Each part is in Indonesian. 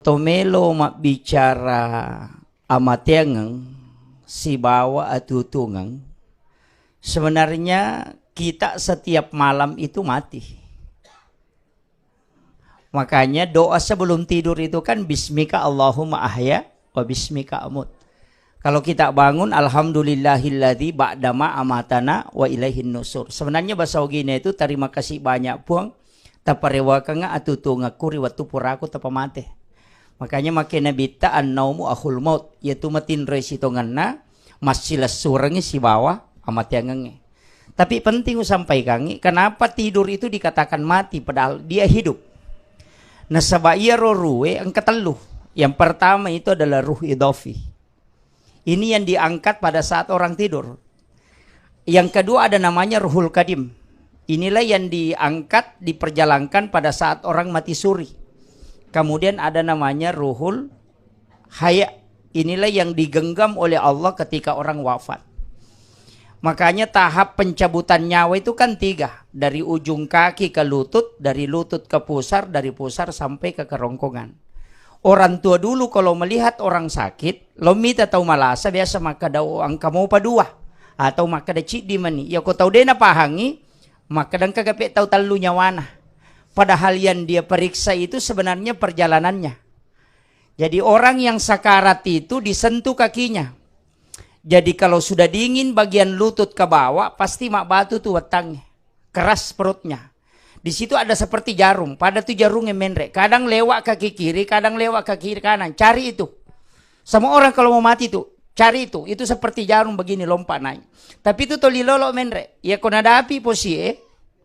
tomelo mak bicara amatengang si bawa atutungang, sebenarnya kita setiap malam itu mati. Makanya doa sebelum tidur itu kan bismika Allahumma ahya wa bismika amut. Kalau kita bangun alhamdulillahilladzi ba'dama amatana wa ilaihin nusur. Sebenarnya bahasa Ogina itu terima kasih banyak puang taparewa nga atutunga kuri watu puraku tapamate. Makanya makin nabita an-naumu akhul maut, yaitu matin resitonganna masilas surangi si bawah amat yang. Tapi penting sampaikan, kenapa tidur itu dikatakan mati padahal dia hidup. Nah sabaya ruwe ang keteluh. Yang pertama itu adalah ruh idofi. Ini yang diangkat pada saat orang tidur. Yang kedua ada namanya ruhul kadim. Inilah yang diangkat, diperjalankan pada saat orang mati suri. Kemudian ada namanya ruhul haya. Inilah yang digenggam oleh Allah ketika orang wafat. Makanya tahap pencabutan nyawa itu kan 3. Dari ujung kaki ke lutut, dari lutut ke pusar, dari pusar sampai ke kerongkongan. Orang tua dulu kalau melihat orang sakit, lomita atau malasa biasa maka daw ang kamu padua atau maka da cik di mani. Ya kau tahu dia na pahangi, maka dan kagapit tahu talu nyawana. Padahal yang dia periksa itu sebenarnya perjalanannya. Jadi orang yang sakarat itu disentuh kakinya. Jadi kalau sudah dingin bagian lutut ke bawah, pasti mak batu tuh wetangnya. Keras perutnya. Di situ ada seperti jarum. Pada tuh jarumnya menrek. Kadang lewat kaki kiri, kadang lewat kaki kiri kanan. Cari itu. Semua orang kalau mau mati tuh, cari itu. Itu seperti jarum begini lompat naik. Tapi itu tuh lilolo menrek. Ya kena dapi posie,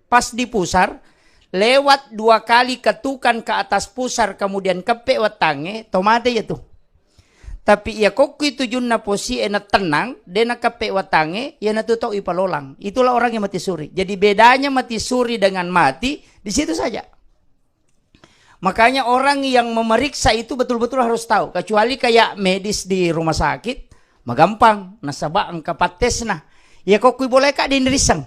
pas di pusar, lewat 2 kali ketukan ke atas pusar, kemudian kepek wetangnya, tomate ya tuh. Tapi ya kok itu junna posi enak tenang, dia nak kepek watange, ya nak tutup ipalolang. Itulah orang yang mati suri. Jadi bedanya mati suri dengan mati di situ saja. Makanya orang yang memeriksa itu betul-betul harus tahu. Kecuali kayak medis di rumah sakit, magampang nasaba ang kapatesna. Ya kok boleh kak dinerisang.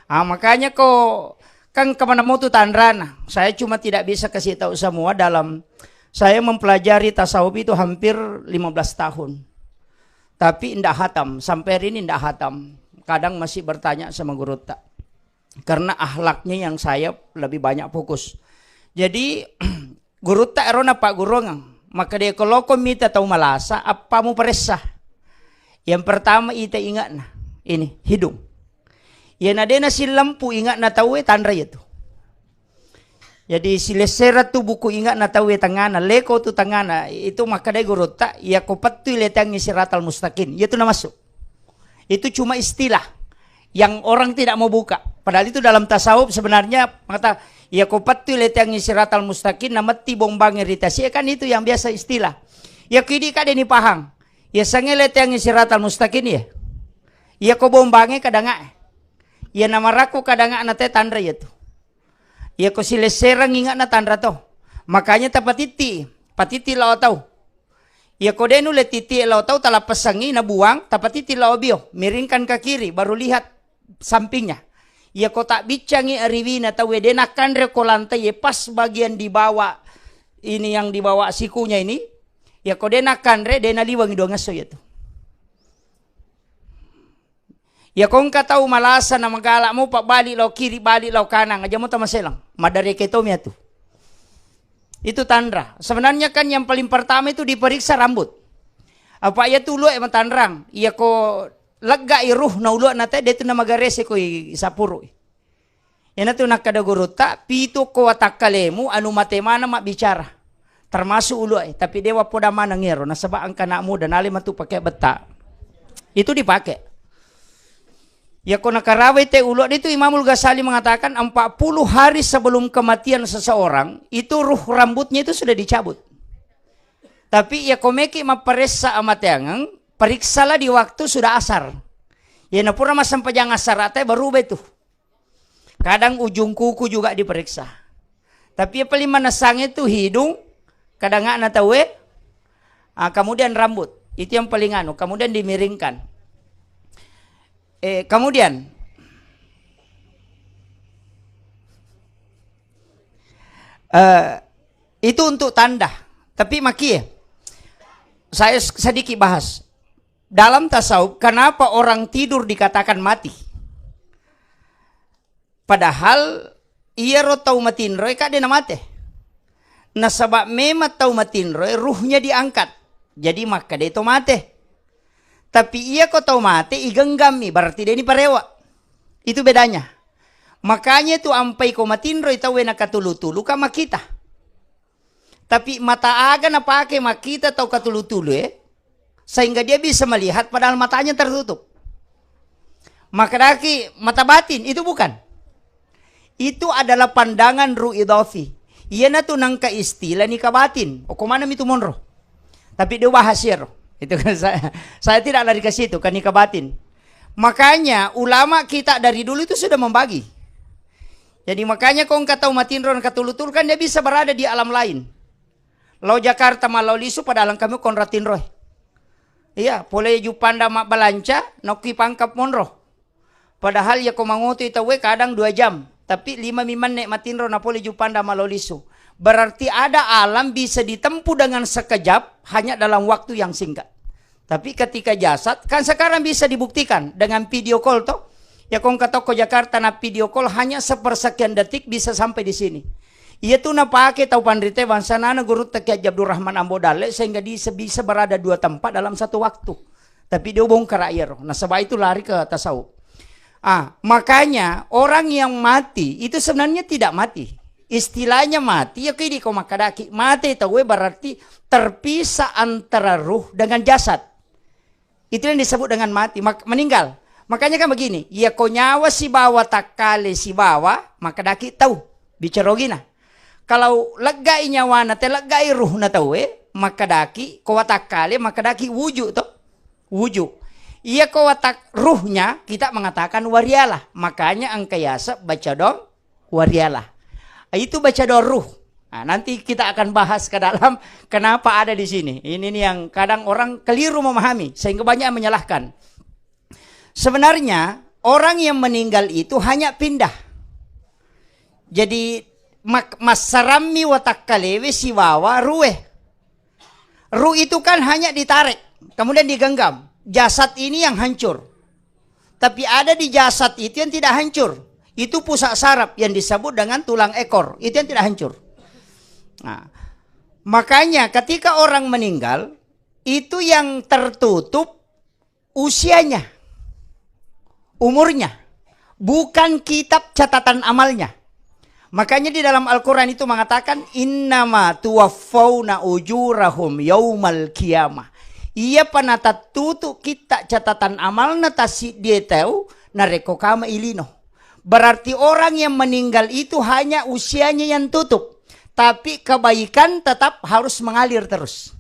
Makanya kok kan kemana mau tuh tandrana. Saya cuma tidak bisa kasih tahu semua dalam. Saya mempelajari tasawuf itu hampir 15 tahun. Tapi tidak hatam. Sampai hari ini tidak hatam. Kadang masih bertanya sama guru tak. Karena akhlaknya yang saya lebih banyak fokus. Jadi guru tak erona pak gurungang. Maka dia kalau komita tahu malasa apa mu peresah. Yang pertama ita ingat nah. Ini hidung. Ya nadena si lampu ingat na tahu tandra itu. Jadi si lesera tu buku ingat na tahu tangana, leko tu tangana, itu maka dia guru tak, ya kopat tu letang siratal mustaqim, itu nama masuk. Itu cuma istilah yang orang tidak mau buka. Padahal itu dalam tasawuf sebenarnya kata ya kopat tu letang siratal mustaqim, nama tibombang iritasi, kan itu yang biasa istilah. Ya kini kade ni pahang, ya sange letang siratal mustaqim ya, ya ko bombange kadanga, ya nama raku kadanga nate tandra ya tu. Ya ko sila serang ingat na tandra to. Makanya tapatiti. Patiti lao tau. Ya ko denu letiti lao tau talapasangi na buang. Tapatiti lao bio. Miringkan ke kiri. Baru lihat sampingnya. Ya ko tak bicangi arivina tau. Denakan reko lantai. Ya pas bagian di bawah. Ini yang di bawah sikunya ini. Ya ko denakan re. Denaliwang idong aso ya tu. Ya kung ka tahu malasa na magala mo pa balik law kiri balik law kanan aja mo tamaselang madari ketomia tu. Itu tandra. Sebenarnya kan yang paling pertama itu diperiksa rambut. Apa ya tulo tandrang. Iya ko lega iruh na ulo na te detu na magarese ko isapuro. Yan tu nakada guru ta pito ko atakalemu anu matemana mak bicara. Termasuk ulo tapi dewa poda mana ngero nasaba ang kana mo dan alim tu pakai beta. Itu dipakai. Ya kona karawai te ulot itu Imamul Ghazali mengatakan 40 hari sebelum kematian seseorang itu ruh rambutnya itu sudah dicabut. Tapi ya komeki maperesa amateangang periksalah di waktu sudah asar. Ya napura masam pajang asar ate baru betu. Kadang ujung kuku juga diperiksa. Tapi ya paling manasang itu hidung, kadang nggak natawe, kemudian rambut itu yang paling anu, kemudian dimiringkan. Kemudian itu untuk tanda. Tapi maki saya sedikit bahas. Dalam tasawuf, kenapa orang tidur dikatakan mati? Padahal ia tau matin roy kak dia mati. Nah sebab memang tau matin roy ruhnya diangkat. Jadi maka dia itu mati. Tapi ia kau tau mati igenggam berarti dia ini parewa. Itu bedanya. Makanya itu ampai kau matin roy tau wena katulu-tulu kama kita. Tapi mata aga na pakai makita tau katulu-tulu sehingga dia bisa melihat padahal matanya tertutup. Maka daki mata batin itu bukan. Itu adalah pandangan ru'idafi. Ia na tunang ka istilah ni kabatin. O kumana itu monro. Tapi dia bahas ya. Itu kan saya tidak lari ke situ kan ni kabatin. Makanya ulama kita dari dulu itu sudah membagi. Jadi makanya kau kata matinron katulutul kan dia bisa berada di alam lain. Lau Jakarta malau lisu pada alam kami konratin roh. Iya, boleh jupanda mak balanca, noki pangkap monroh. Padahal ya komangoto itawe kadang 2 jam. Tapi 5 miman nek matinro na boleh jupanda malolisu. Berarti ada alam bisa ditempuh dengan sekejap hanya dalam waktu yang singkat. Tapi ketika jasad, kan sekarang bisa dibuktikan dengan video call toh. Ya kong kata ko Jakarta na video call hanya sepersekian detik bisa sampai di sini. Ia tuh na pakai tau pandrite bangsa nana guru Teki Abdul Rahman Ambodale sehingga dia bisa berada 2 tempat dalam satu waktu. Tapi dia bongkar air. Nah sebab itu lari ke tasawuf. Makanya orang yang mati itu sebenarnya tidak mati. Istilahnya mati ya kini kau makadaki. Mati itu berarti terpisah antara ruh dengan jasad. Itu yang disebut dengan mati, meninggal. Makanya kan begini, ya kau nyawa si bawa tak kali si bawa makadaki tahu bicarogina. Kalau legai nyawa na te legai ruh na tahu makadaki kau tak kali makadaki wujud toh wujud. Ia kau watak ruhnya kita mengatakan warialah. Makanya angkayasa baca dong warialah. Itu baca dong ruh. Nah, nanti kita akan bahas ke dalam kenapa ada di sini. Ini nih yang kadang orang keliru memahami sehingga banyak yang menyalahkan. Sebenarnya orang yang meninggal itu hanya pindah. Jadi masarami watak kalewe siwawa rueh. Ruh itu kan hanya ditarik kemudian digenggam. Jasad ini yang hancur. Tapi ada di jasad itu yang tidak hancur. Itu pusat saraf yang disebut dengan tulang ekor. Itu yang tidak hancur. Nah, makanya ketika orang meninggal, itu yang tertutup usianya. Umurnya. Bukan kitab catatan amalnya. Makanya di dalam Al-Quran itu mengatakan, Innama tuwaffawna ujurahum yaumal qiyamah. Ia panata tutu kita catatan amal natasi dia tahu nareko kama ilino. Berarti orang yang meninggal itu hanya usianya yang tutup. Tapi kebaikan tetap harus mengalir terus.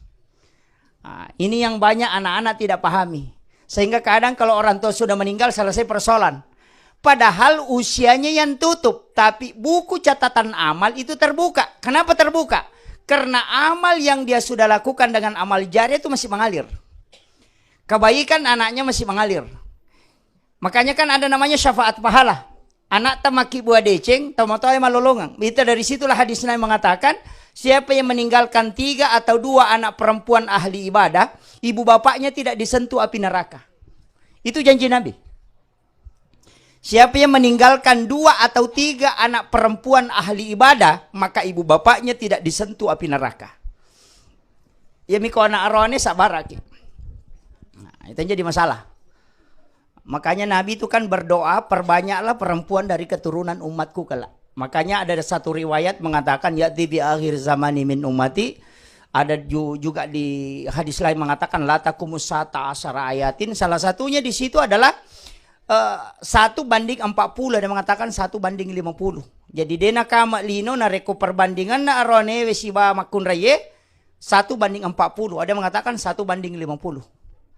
Nah, ini yang banyak anak-anak tidak pahami. Sehingga kadang kalau orang tua sudah meninggal selesai persoalan. Padahal usianya yang tutup. Tapi buku catatan amal itu terbuka. Kenapa terbuka? Karena amal yang dia sudah lakukan dengan amal jari itu masih mengalir. Kebaikan anaknya masih mengalir. Makanya kan ada namanya syafaat pahala. Anak tamaki buah deceng, tahu-tahu malolongang. Itu dari situlah hadis Nabi mengatakan, siapa yang meninggalkan 3 atau 2 anak perempuan ahli ibadah, ibu bapaknya tidak disentuh api neraka. Itu janji Nabi. Siapa yang meninggalkan 2 atau 3 anak perempuan ahli ibadah, maka ibu bapaknya tidak disentuh api neraka. Ya miko anak arone sabaraki. Nah, itu jadi masalah. Makanya Nabi itu kan berdoa, perbanyaklah perempuan dari keturunan umatku kelak. Makanya ada satu riwayat mengatakan ya'ti bi akhir zamani min ummati. Ada juga di hadis lain mengatakan la taqumus sa'ata asyara ayatin. Salah satunya di situ adalah 1:40. Ada mengatakan 1:50. Jadi dena kama lino nareko perbandingan na arone wesiba makun raye 1:40. Ada mengatakan 1:50.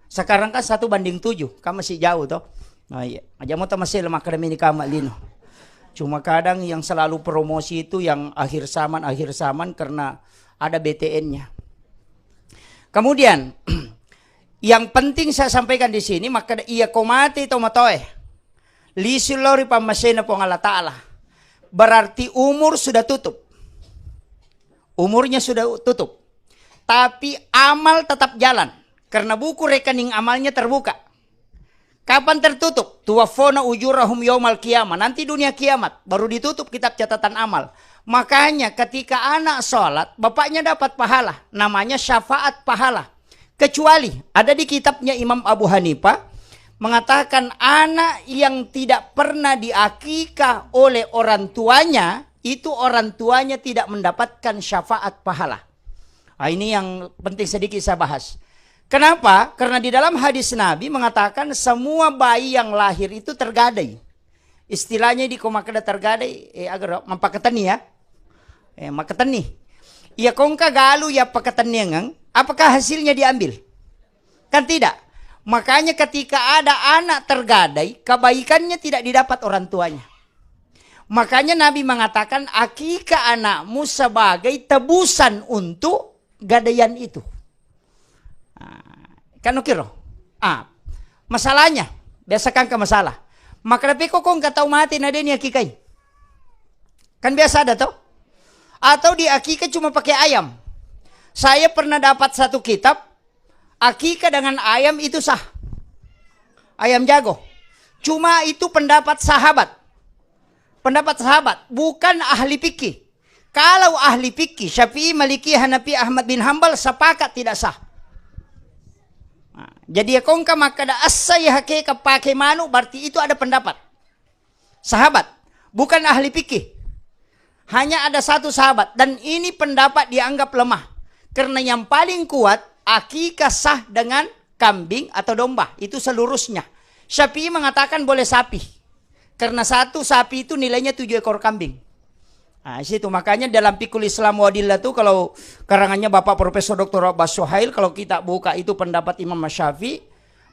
Sekarang kan 1:7. Kamu masih jauh toh. Nah, iya. Aja mau masih lemah akademi kama lino. Cuma kadang yang selalu promosi itu yang akhir zaman karena ada BTN-nya. Kemudian yang penting saya sampaikan di sini maka ia komati to matoe. Lisilori pamasena po Allah Ta'ala. Berarti umur sudah tutup. Umurnya sudah tutup. tapi amal tetap jalan. Karena buku rekening amalnya terbuka. Kapan tertutup? Tuwaffawna ujurahum yaumal qiyamah. Nanti dunia kiamat baru ditutup kitab catatan amal. Makanya ketika anak sholat, bapaknya dapat pahala. Namanya syafaat pahala. Kecuali ada di kitabnya Imam Abu Hanifah mengatakan anak yang tidak pernah diakikah oleh orang tuanya, itu orang tuanya tidak mendapatkan syafaat pahala. Nah, ini yang penting sedikit saya bahas. Kenapa? Karena di dalam hadis Nabi mengatakan semua bayi yang lahir itu tergadai. Istilahnya di komakada tergadai, agar mampaketani ya. Maketani. Ya kongka galu ya paketani ngang, apakah hasilnya diambil? Kan tidak. Makanya ketika ada anak tergadai, kebaikannya tidak didapat orang tuanya. Makanya Nabi mengatakan akikah anakmu sebagai tebusan untuk gadaian itu. Kan ukiro. Masalahnya, biasakan ke masalah. Maka tapi kok nggak tahu mati nade ni akikai. Kan biasa ada toh? Atau di akikah cuma pakai ayam. Saya pernah dapat satu kitab, akikah dengan ayam itu sah. Ayam jago. Cuma itu pendapat sahabat. Pendapat sahabat, bukan ahli fikih. Kalau ahli fikih, Syafi'i, Maliki, Hanafi, Ahmad bin Hambal sepakat tidak sah. Jadi ya kongka maka ada asai hakika pakai manu, berarti itu ada pendapat sahabat, bukan ahli fikih. Hanya ada satu sahabat dan ini pendapat dianggap lemah karena yang paling kuat akikah sah dengan kambing atau domba, itu seluruhnya. Syafi'i mengatakan boleh sapi karena satu sapi itu nilainya 7 ekor kambing. Nah, situ makanya dalam Fiqhul Islam Wadillah itu kalau karangannya Bapak Profesor Dr. Abbas Suhail, kalau kita buka itu pendapat Imam Syafi'i,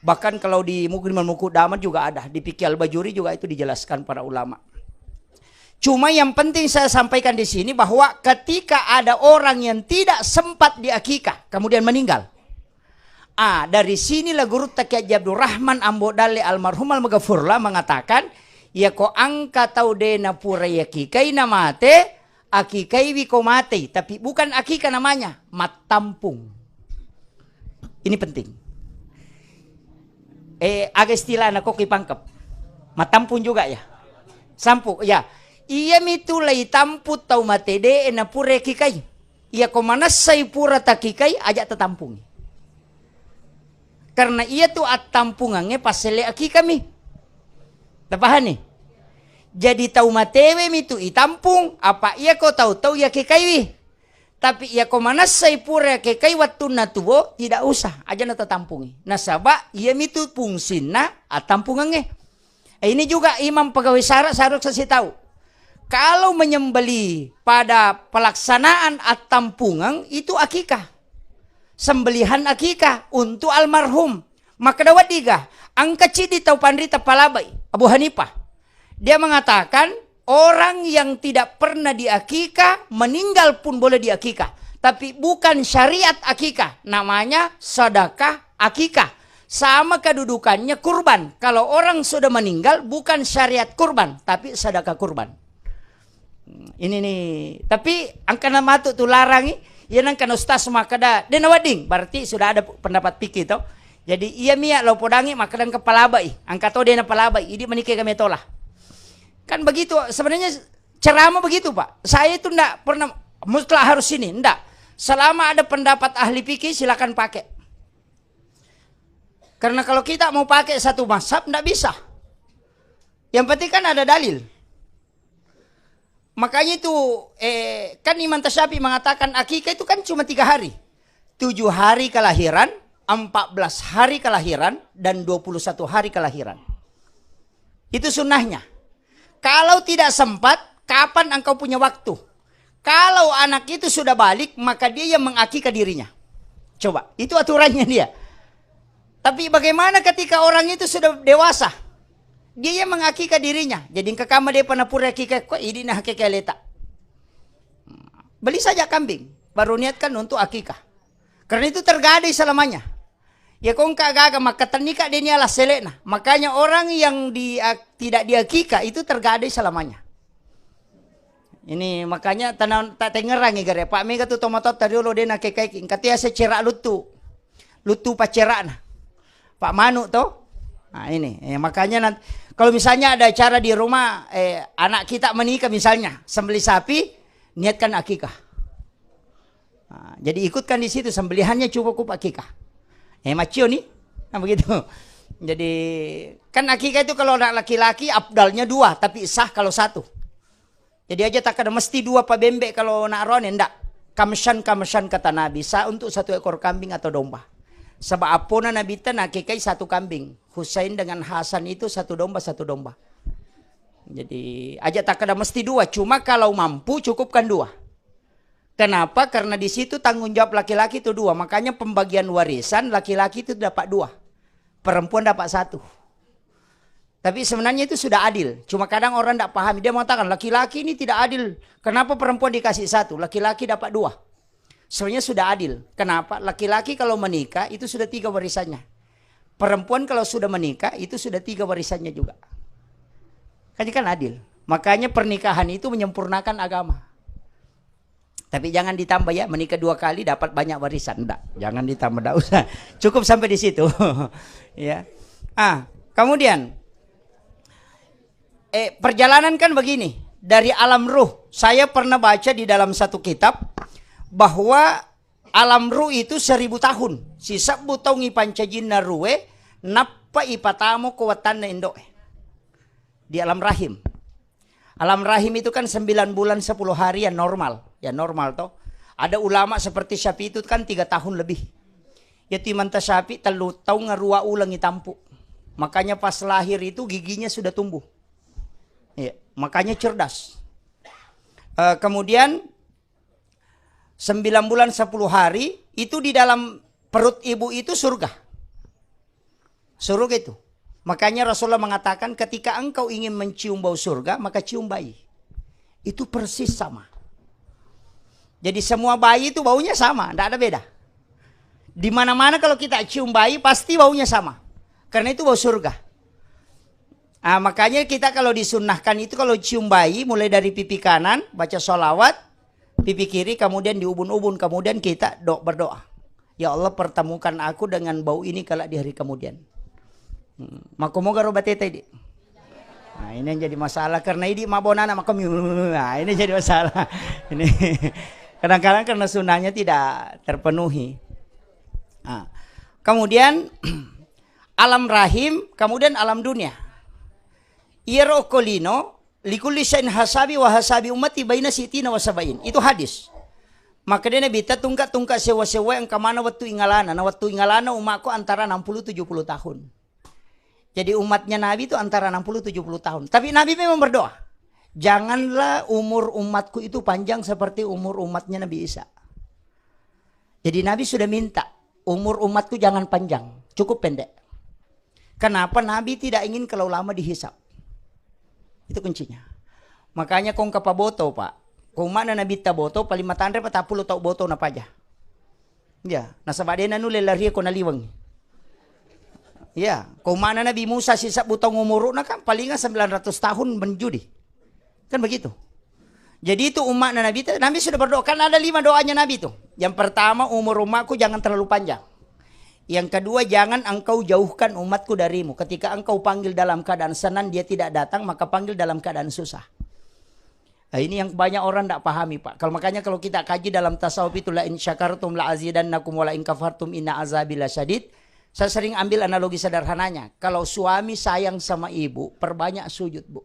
bahkan kalau di Mukrimul Muqaddamah juga ada, di Fiqh Al-Bajuri juga itu dijelaskan para ulama. Cuma yang penting saya sampaikan di sini bahwa ketika ada orang yang tidak sempat diakikah kemudian meninggal. Dari sinilah guru Taqi Abdul Rahman Ambodale almarhum al-Maghfurlah mengatakan, ya ko angka tau dena pura yakikai namate akikai wiko mate, tapi bukan akikah namanya, matampung. Ini penting. Agak istilah anak koki pangkep. Matampung juga ya. Sampu ya. Iya mitulai tamput tau mate de na pura yakikai. Iya ko manasai pura takikai ajak tetampung. Karena iya tuh at tampungannya pasele akikah mi. Tapahan nih. Jadi tahu matewe itu itampung apa iya kau tahu ya kekaiwi. Tapi iya kau mana saya pura kekai waktu natubo tidak usah aja nata tampungi. Nasaba iya itu fungsina atampungannya. Ini juga imam pegawai syarat saya harus kasih tahu. Kalau menyembeli pada pelaksanaan atampungan itu akikah. Sembelihan akikah untuk almarhum. Maka dawat diga angka cidi tahu pandrita palabai Abu Hanifah. Dia mengatakan orang yang tidak pernah diakikah meninggal pun boleh diakikah. Tapi bukan syariat akikah. Namanya sedekah akikah. Sama kedudukannya kurban. Kalau orang sudah meninggal bukan syariat kurban. Tapi sedekah kurban. Ini nih. Tapi angka nama tu larangi. Ya nangkan ustaz makada. Dia nawading. Berarti sudah ada pendapat pikir tau. Jadi iya miak lau podangi makadan kepala bayi. Angka tau dia na palabai. Ini menikah kami tolah. Kan begitu, sebenarnya ceramah begitu Pak. Saya itu enggak pernah mutlak harus ini, enggak. Selama ada pendapat ahli fikih silakan pakai. Karena kalau kita mau pakai satu mazhab enggak bisa. Yang penting kan ada dalil. Makanya itu kan Imam Tasyafi mengatakan akikah itu kan cuma 3 hari. 7 hari kelahiran, 14 hari kelahiran dan 21 hari kelahiran. Itu sunnahnya. Kalau tidak sempat, kapan engkau punya waktu? Kalau anak itu sudah balik, maka dia yang mengakikah dirinya. Coba, itu aturannya dia. Tapi bagaimana ketika orang itu sudah dewasa? Dia yang mengakikah dirinya. Jadi kekama dia pernah pura akikah, kok ini nah akikah letak. Beli saja kambing, baru niatkan untuk akikah. Karena itu tergadai selamanya. Ya kong kagak maka ternikah dia nialah selena. Makanya orang yang tidak diakikah itu tergadai selamanya. Ini makanya tanah tak tengerangi gare Pak Mega tu tomatot tadi lo dena kekai katia secerak lutu pacerak nah. Pak Manu to. Nah ini makanya nanti kalau misalnya ada acara di rumah anak kita menikah misalnya sembelih sapi niatkan akikah. Nah, jadi ikutkan di situ sembelihannya cukup akikah. Macio nih. Nah begitu. Jadi kan akikah itu kalau anak laki-laki abdalnya 2 tapi sah kalau 1. Jadi aja tak ada mesti 2 pabembe kalau nak ron enggak. Kamshan kata Nabi sah untuk 1 ekor kambing atau domba. Sebab apona Nabi tan akikah 1 kambing. Husain dengan Hasan itu 1 domba 1 domba. Jadi aja tak ada mesti 2. Cuma kalau mampu cukupkan 2. Kenapa? Karena di situ tanggung jawab laki-laki itu 2. Makanya pembagian warisan laki-laki itu dapat 2. Perempuan dapat 1. Tapi sebenarnya itu sudah adil. Cuma kadang orang tidak paham. Dia mengatakan laki-laki ini tidak adil. Kenapa perempuan dikasih 1? Laki-laki dapat 2. Sebenarnya sudah adil. Kenapa? Laki-laki kalau menikah itu sudah 3 warisannya. Perempuan kalau sudah menikah itu sudah 3 warisannya juga. Kan adil. Makanya pernikahan itu menyempurnakan agama. Tapi jangan ditambah ya, menikah 2 kali dapat banyak warisan. Enggak, jangan ditambah, enggak usah. Cukup sampai di situ. Ya. Kemudian perjalanan kan begini. Dari alam ruh, saya pernah baca di dalam satu kitab bahwa alam ruh itu 1000 tahun. Sisa butongi pancajinna ruwe nappa ipatamu kuwatan na indoe. Di alam rahim. Alam rahim itu kan 9 bulan 10 hari yang normal. Ya normal toh. Ada ulama seperti Syafi'i itu kan 3 tahun lebih. Ya timanta Syafi'i telu tau ngerua ulang itampu. Makanya pas lahir itu giginya sudah tumbuh. Ya, makanya cerdas. Kemudian 9 bulan 10 hari itu di dalam perut ibu itu surga. Surga itu. Makanya Rasulullah mengatakan ketika engkau ingin mencium bau surga maka cium bayi. Itu persis sama. Jadi semua bayi itu baunya sama, tidak ada beda. Di mana-mana kalau kita cium bayi pasti baunya sama. Karena itu bau surga. Makanya kita kalau disunnahkan itu kalau cium bayi mulai dari pipi kanan baca sholawat, pipi kiri kemudian diubun-ubun, kemudian kita berdoa. Ya Allah pertemukan aku dengan bau ini kelak di hari kemudian. Makomoga robatete di. Nah ini yang jadi masalah karena ini mabonana makom. Nah ini jadi masalah. Ini kadang-kadang karena sunnahnya tidak terpenuhi. Kemudian alam rahim, kemudian alam dunia. Irokolino likulli syai'in hasabi wa hasabi ummati baina sitina wa sabain. Itu hadis. Maka dia Nabi tungka sewa-sewa yang kemana waktu ingalana. Nah waktu ingalana umatku antara 60-70 tahun. Jadi umatnya Nabi itu antara 60-70 tahun. Tapi Nabi memang berdoa. Janganlah umur umatku itu panjang seperti umur umatnya Nabi Isa. Jadi Nabi sudah minta. Umur umatku jangan panjang. Cukup pendek. Kenapa Nabi tidak ingin kalau lama dihisap? Itu kuncinya. Makanya kong kapaboto pak. Kung mana Nabi taboto, paling matandre pa tapulo tau boto na paja. Ya, nasa badena nule lari ko naliwang. Ya, kung mana Nabi Musa sisa butong umuro na kan, palingan 900 tahun menjudi. Kan begitu. Jadi itu umat Nabi, Nabi sudah berdoa. Kan ada 5 doanya Nabi itu. Yang pertama, umur umatku jangan terlalu panjang. Yang kedua, jangan engkau jauhkan umatku darimu. Ketika engkau panggil dalam keadaan senang, dia tidak datang, maka panggil dalam keadaan susah. Nah, ini yang banyak orang tidak pahami pak. Kalau makanya kalau kita kaji dalam tasawuf itu la in syakartum la azidannakum wa la in kafartum inna azabi lasyadid. Saya sering ambil analogi sederhananya. Kalau suami sayang sama ibu, perbanyak sujud bu.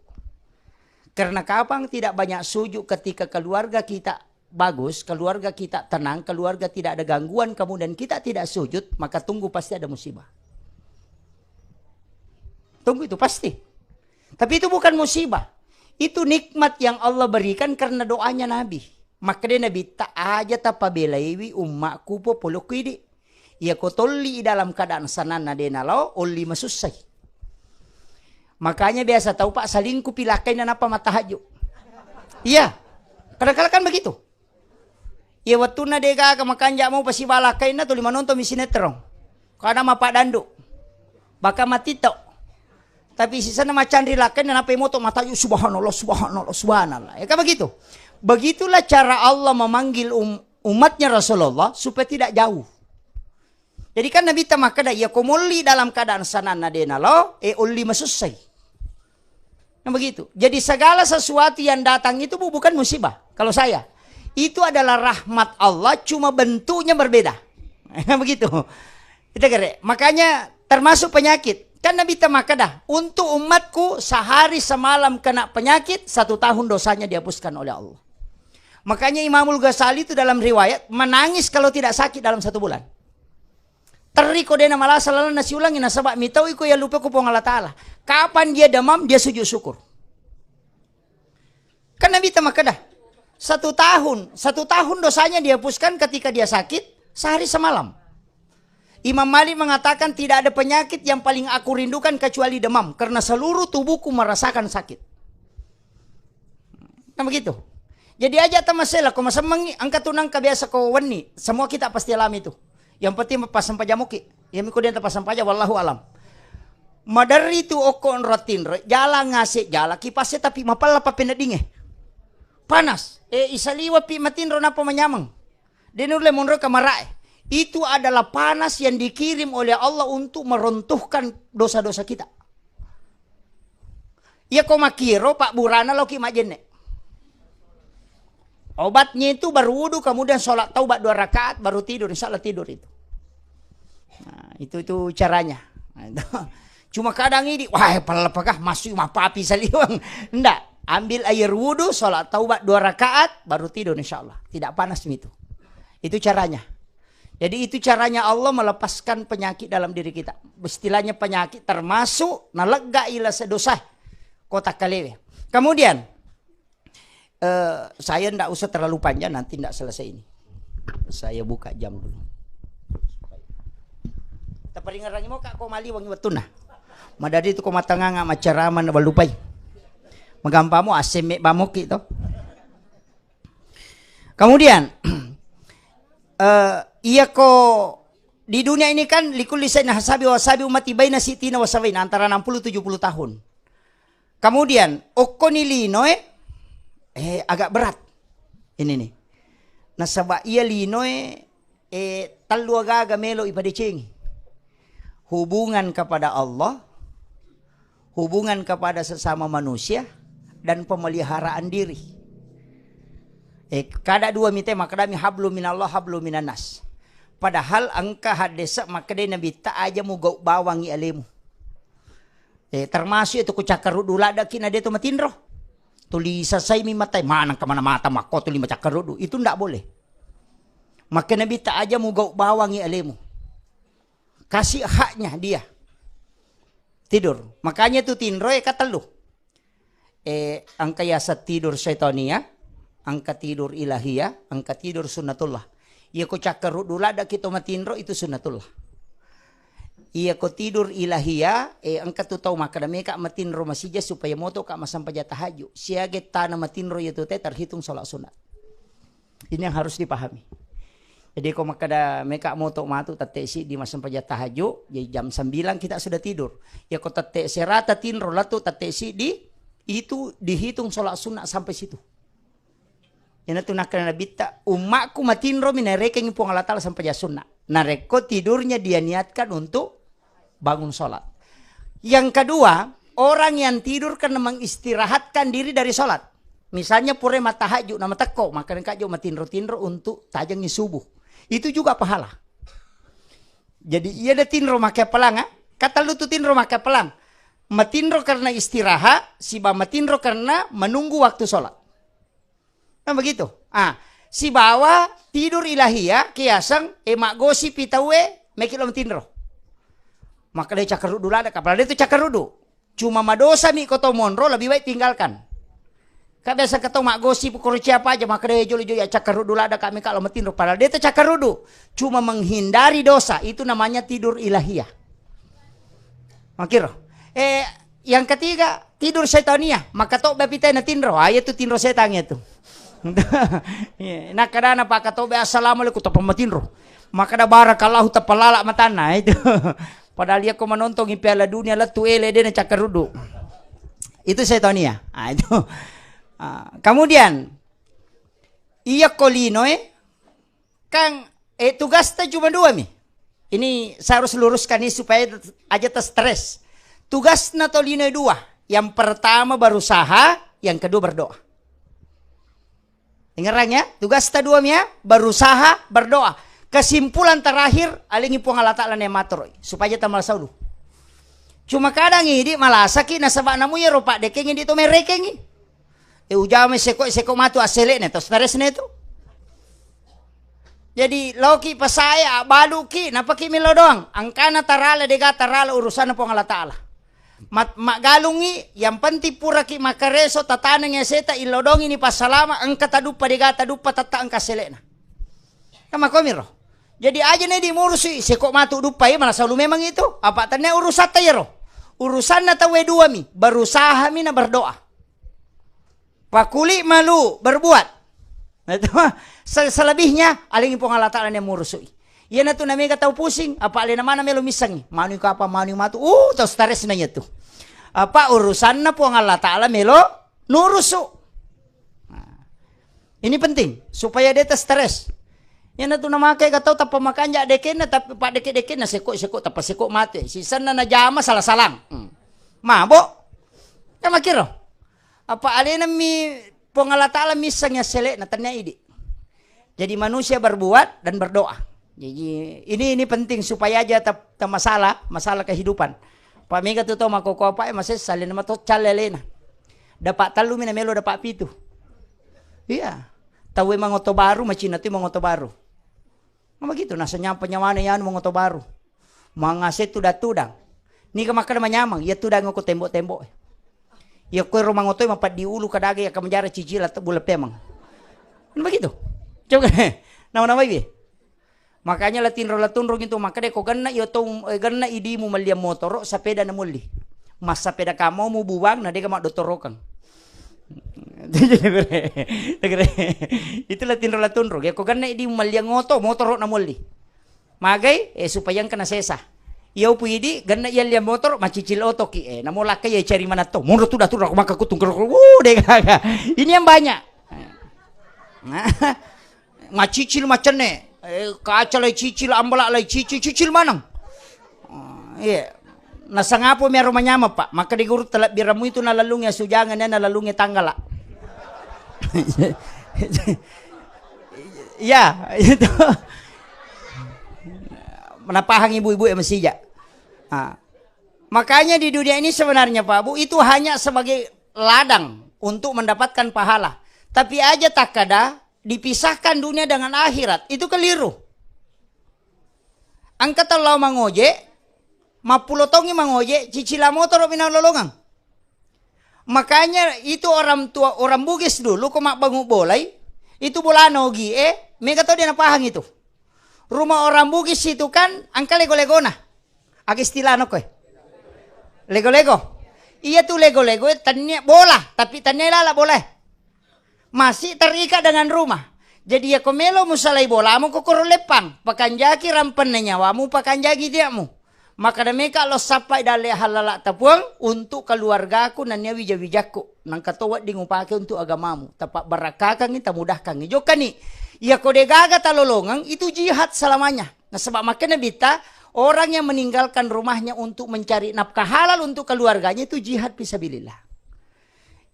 Karena kapan tidak banyak sujud ketika keluarga kita bagus, keluarga kita tenang, keluarga tidak ada gangguan, kemudian kita tidak sujud, maka tunggu pasti ada musibah. Tunggu itu pasti. Tapi itu bukan musibah. Itu nikmat yang Allah berikan karena doanya Nabi. Maka dia Nabi tak aja tapabelaiwi ummaku po pulukwidi. Ia kotoli dalam keadaan sanana denalo oli masusay. Makanya biasa tahu pak salingku pilakai na apa matahajo. Iya. Kadang-kadang kan begitu. Iya waktu na dega kamakanja mau pasibalakay na tuh lima nonton misinetron. Karena mapak dando. Baka matito. Tapi sisa na macan rilakan dan apa moto matayo subhanallah subhanallah subhanallah. Ya kan begitu. Begitulah cara Allah memanggil umatnya Rasulullah supaya tidak jauh. Jadi kan Nabi tamakada ya komuli dalam keadaan sanan nadena lo uli masusai. Nah begitu. Jadi segala sesuatu yang datang itu bukan musibah. Kalau saya itu adalah rahmat Allah, cuma bentuknya berbeda. Begitu. Kita kira. Makanya termasuk penyakit. Kan Nabi tamakada untuk umatku sehari semalam kena penyakit 1 tahun dosanya dihapuskan oleh Allah. Makanya Imamul Ghazali itu dalam riwayat menangis kalau tidak sakit dalam 1 bulan. Teriko dena malah selalu nasi ulangi nasabak mitau iko ya lupa kupong Allah Ta'ala. Kapan dia demam dia sujud syukur. Kan Nabi tamakada 1 tahun dosanya dihapuskan ketika dia sakit sehari semalam. Imam Malik mengatakan tidak ada penyakit yang paling aku rindukan kecuali demam. Karena seluruh tubuhku merasakan sakit. Nah begitu. Jadi aja tamasela. Kau masa angkat tunang kebiasa kau wani. Semua kita pasti alami itu. Yang penting pasang pajamuki. Yang mikul dia pasang pajak. Wallahu alam. Madari itu okon rotin. Jala ngasih jala. Kipasnya tapi mapala pa pinadinge. Panas. Isaliwa pi matin rona pa manyamang. Denurle monro kamarae. Itu adalah panas yang dikirim oleh Allah untuk meruntuhkan dosa-dosa kita. Ya kau makiro Pak Burana lo kimajene. Obatnya itu baru wudu kemudian sholat taubat 2 rakaat baru tidur. Insya Allah tidur itu. Nah, itu caranya. Nah, cuma kadang ini, wah apakah masuk apa api saliwang? Enggak. Ambil air wudu, sholat taubat 2 rakaat baru tidur insya Allah. Tidak panas itu. Itu caranya. Jadi itu caranya Allah melepaskan penyakit dalam diri kita. Istilahnya penyakit termasuk nalega ila sedosa kotak kalewe. Kemudian saya tidak usah terlalu panjang nanti tidak selesai ini. Saya buka jam dulu. Taperingarannya mau kak kau mali wangi betuna. Madadi itu kau matanganga macaraman balupai. Magampamu asemek bamoki to. Kemudian iya kok di dunia ini kan likul lisan hasabi wasabi umati baina sitina wasabaina antara 60-70 tahun. Kemudian okonilinoe agak berat. Ini nih. Nasaba iya linoe talu aga melo ipadeceng. Hubungan kepada Allah, hubungan kepada sesama manusia dan pemeliharaan diri. Kada dua mite makadami hablu minallah hablu minanas. Padahal angka hadesa makadai nabi ta aja mu gau bawangi alemu. Termasuk itu kucakaru dulada kina dia tu matinro. Tulisa say mi matay manang ka mana mata mako tuli macakaru itu ndak boleh. Maka nabi ta aja mu gau bawangi alemu. Kasih haknya dia. Tidur. Makanya tu tinro katelu. Angka yasa tidur syaitania. Angka tidur ilahiyah, angka tidur sunnatullah. Iya ko cakaru dulada kita matinro itu sunnatullah. Iya ko tidur ilahiyah, angka tu tahu maka dami kak matinro masija supaya moto kak masampaja tahajud. Siaget tanah matinro itu teh terhitung sholat sunat. Ini yang harus dipahami. Jadi ko makada meka moto matu tatesi di masampaja tahajud, jadi jam 9 kita sudah tidur. Ya ko tate serata tinro latu tatesi di itu dihitung sholat sunat sampai situ. Yang itu nak kena bita umakku matinro minareke ngipung Allah Ta'ala sampai jasuna. Nareko tidurnya dia niatkan untuk bangun sholat. Yang kedua, orang yang tidur karena mengistirahatkan diri dari sholat. Misalnya pure mata tahajud nama teko, maka kajo matinro-tinro untuk tajangi subuh. Itu juga pahala. Jadi ia ada tinro makai pelang, kata lu tuh tinro makai pelang. Matinro karena istirahat, si matinro karena menunggu waktu sholat. Nah begitu. Si bawa tidur ilahiyah kiasang mak gosi pitawe mekilom tinro. Maka dia cakaru dulu ada kapal dia tu cakarudu. Cuma madosa mi koto monro lebih baik tinggalkan. Kak biasa ketemu mak gosi pukul siapa aja maka dia joli-joli cakaru dulu ada kami kalau matinro padahal dia tu cakarudu. Cuma menghindari dosa itu namanya tidur ilahiyah. Makiro. Yang ketiga tidur setania maka tok bapita na tinro. Itu tinro setannya tu. Nakadana pak katobe assalamualaikum tapamatinro. Maka da barakallahu tapalala matana itu. Padahal dia ko menonton di Piala Dunia lah tuele dia na cakarudu. Itu setonia. Itu. Kemudian Iya kolino Kang, tugasnya cuma dua mi. Ini saya harus luruskan ini supaya aja stres. Tugasnya tolino dua. Yang pertama berusaha, yang kedua berdoa. Dengarang ya, tugasnya dua mi ya, berusaha, berdoa. Kesimpulan terakhir, alingi puang Allah Ta'ala nemator, supaya kita malas dulu. Cuma kadang ini malasa ki nasabak namu ya ropak dekeng ini to merekeng. Ujame seko matu asele ne to stres ne to. Jadi loki pasaya baluki napaki milo doang. Angkana tarala dega tarala urusan po Allah Ta'ala. Mak galungi yang penting pura ki makareso tatanang ya seta ilodong ini pasalama angka tadupa dega tadupa tata angka selena. Kama komiro. Jadi aja nih dimurusi seko matu dupa ya malah selalu memang itu. Apa tanya urusan tayro. Urusan na tawe dua mi, berusaha mi na berdoa. Pakuli malu berbuat. Itu selebihnya aling pong Allah Ta'ala yang murusui. Iya na tu na mega tahu pusing, apa alin mana melo misang. Manu ka apa manu matu. Tahu stres na itu. Apa urusan na pong Allah Ta'ala melo nurusu. Nah, ini penting supaya dia stres. Yan na to na makay kataw tapa makanya deken na tapi pa deken na seko tapa seko mati. Sisan na najama salah-salang. Mabo. Ya makiro. Apa alena mi pongala Ta'ala misang ya sele na tanya idi. Jadi manusia berbuat dan berdoa. Jadi ini penting supaya aja ta masalah kehidupan. Pa mega to makoko apa masih salin na to chalelena. Dapat talu mina melo dapat pitu. Iya. Tahu mangoto baru macina tu mangoto baru. Begitu nasanya penyawana yan mangoto baru. Mangaset tudang. Ni ka makan manyamang, ya tudang ko tembok-tembok. Ya ko rumang otoy mapat di ulu kadage ya kamjara cicil atau bula pemang. Begitu. Coba nama-nama ibi. Makanya latunrong itu makanya ko ganna yo to ganna idi mo malia motor sa peda na muli. Mas sa peda kamo mo buwang na de ka madotorokan. Itulah tinro ya ko ganna idi malyang motor na muli magay supaya kana sesa iyo pwede ganna yan liang motor macicil oto ki namula kay cari mana to muro tu datur ako makakutung dega ini yang banyak macicil macan kaca lay cicil ambala lay cicil manang iya nasa nga po meron manyama pa maka diguro talap biramu itu nalalung ya sujangan na nalalung ya tanggala. Ya, itu menapahang ibu-ibu yang mesija. Makanya di dunia ini sebenarnya Pak Bu itu hanya sebagai ladang untuk mendapatkan pahala. Tapi aja tak kada dipisahkan dunia dengan akhirat itu keliru. Angkat Allah mangoje, mapulotongi mangoje, cicila motor pinalolongang. Makanya itu orang tua orang Bugis dulu kok mak bangun bolai itu bola nogi mega tau dia napahang itu rumah orang Bugis itu kan angka lego-lego nah agak istilah no lego-lego iya tuh lego-lego tanya bola tapi tanya lala boleh masih terikat dengan rumah jadi ya komelo musalai bola mu kokoro lepang pakanjaki rampan nyawamu pakanjaki diamu maka demeka lo sapai dale halala tapuang untuk keluargaku nanya wija-wijaku nang katowat di ngupake untuk agamamu tapak barakakang kita mudahkan joka nih ya kode gaga talolongang itu jihad selamanya nah sebab makanya bita orang yang meninggalkan rumahnya untuk mencari nafkah halal untuk keluarganya itu jihad fisabilillah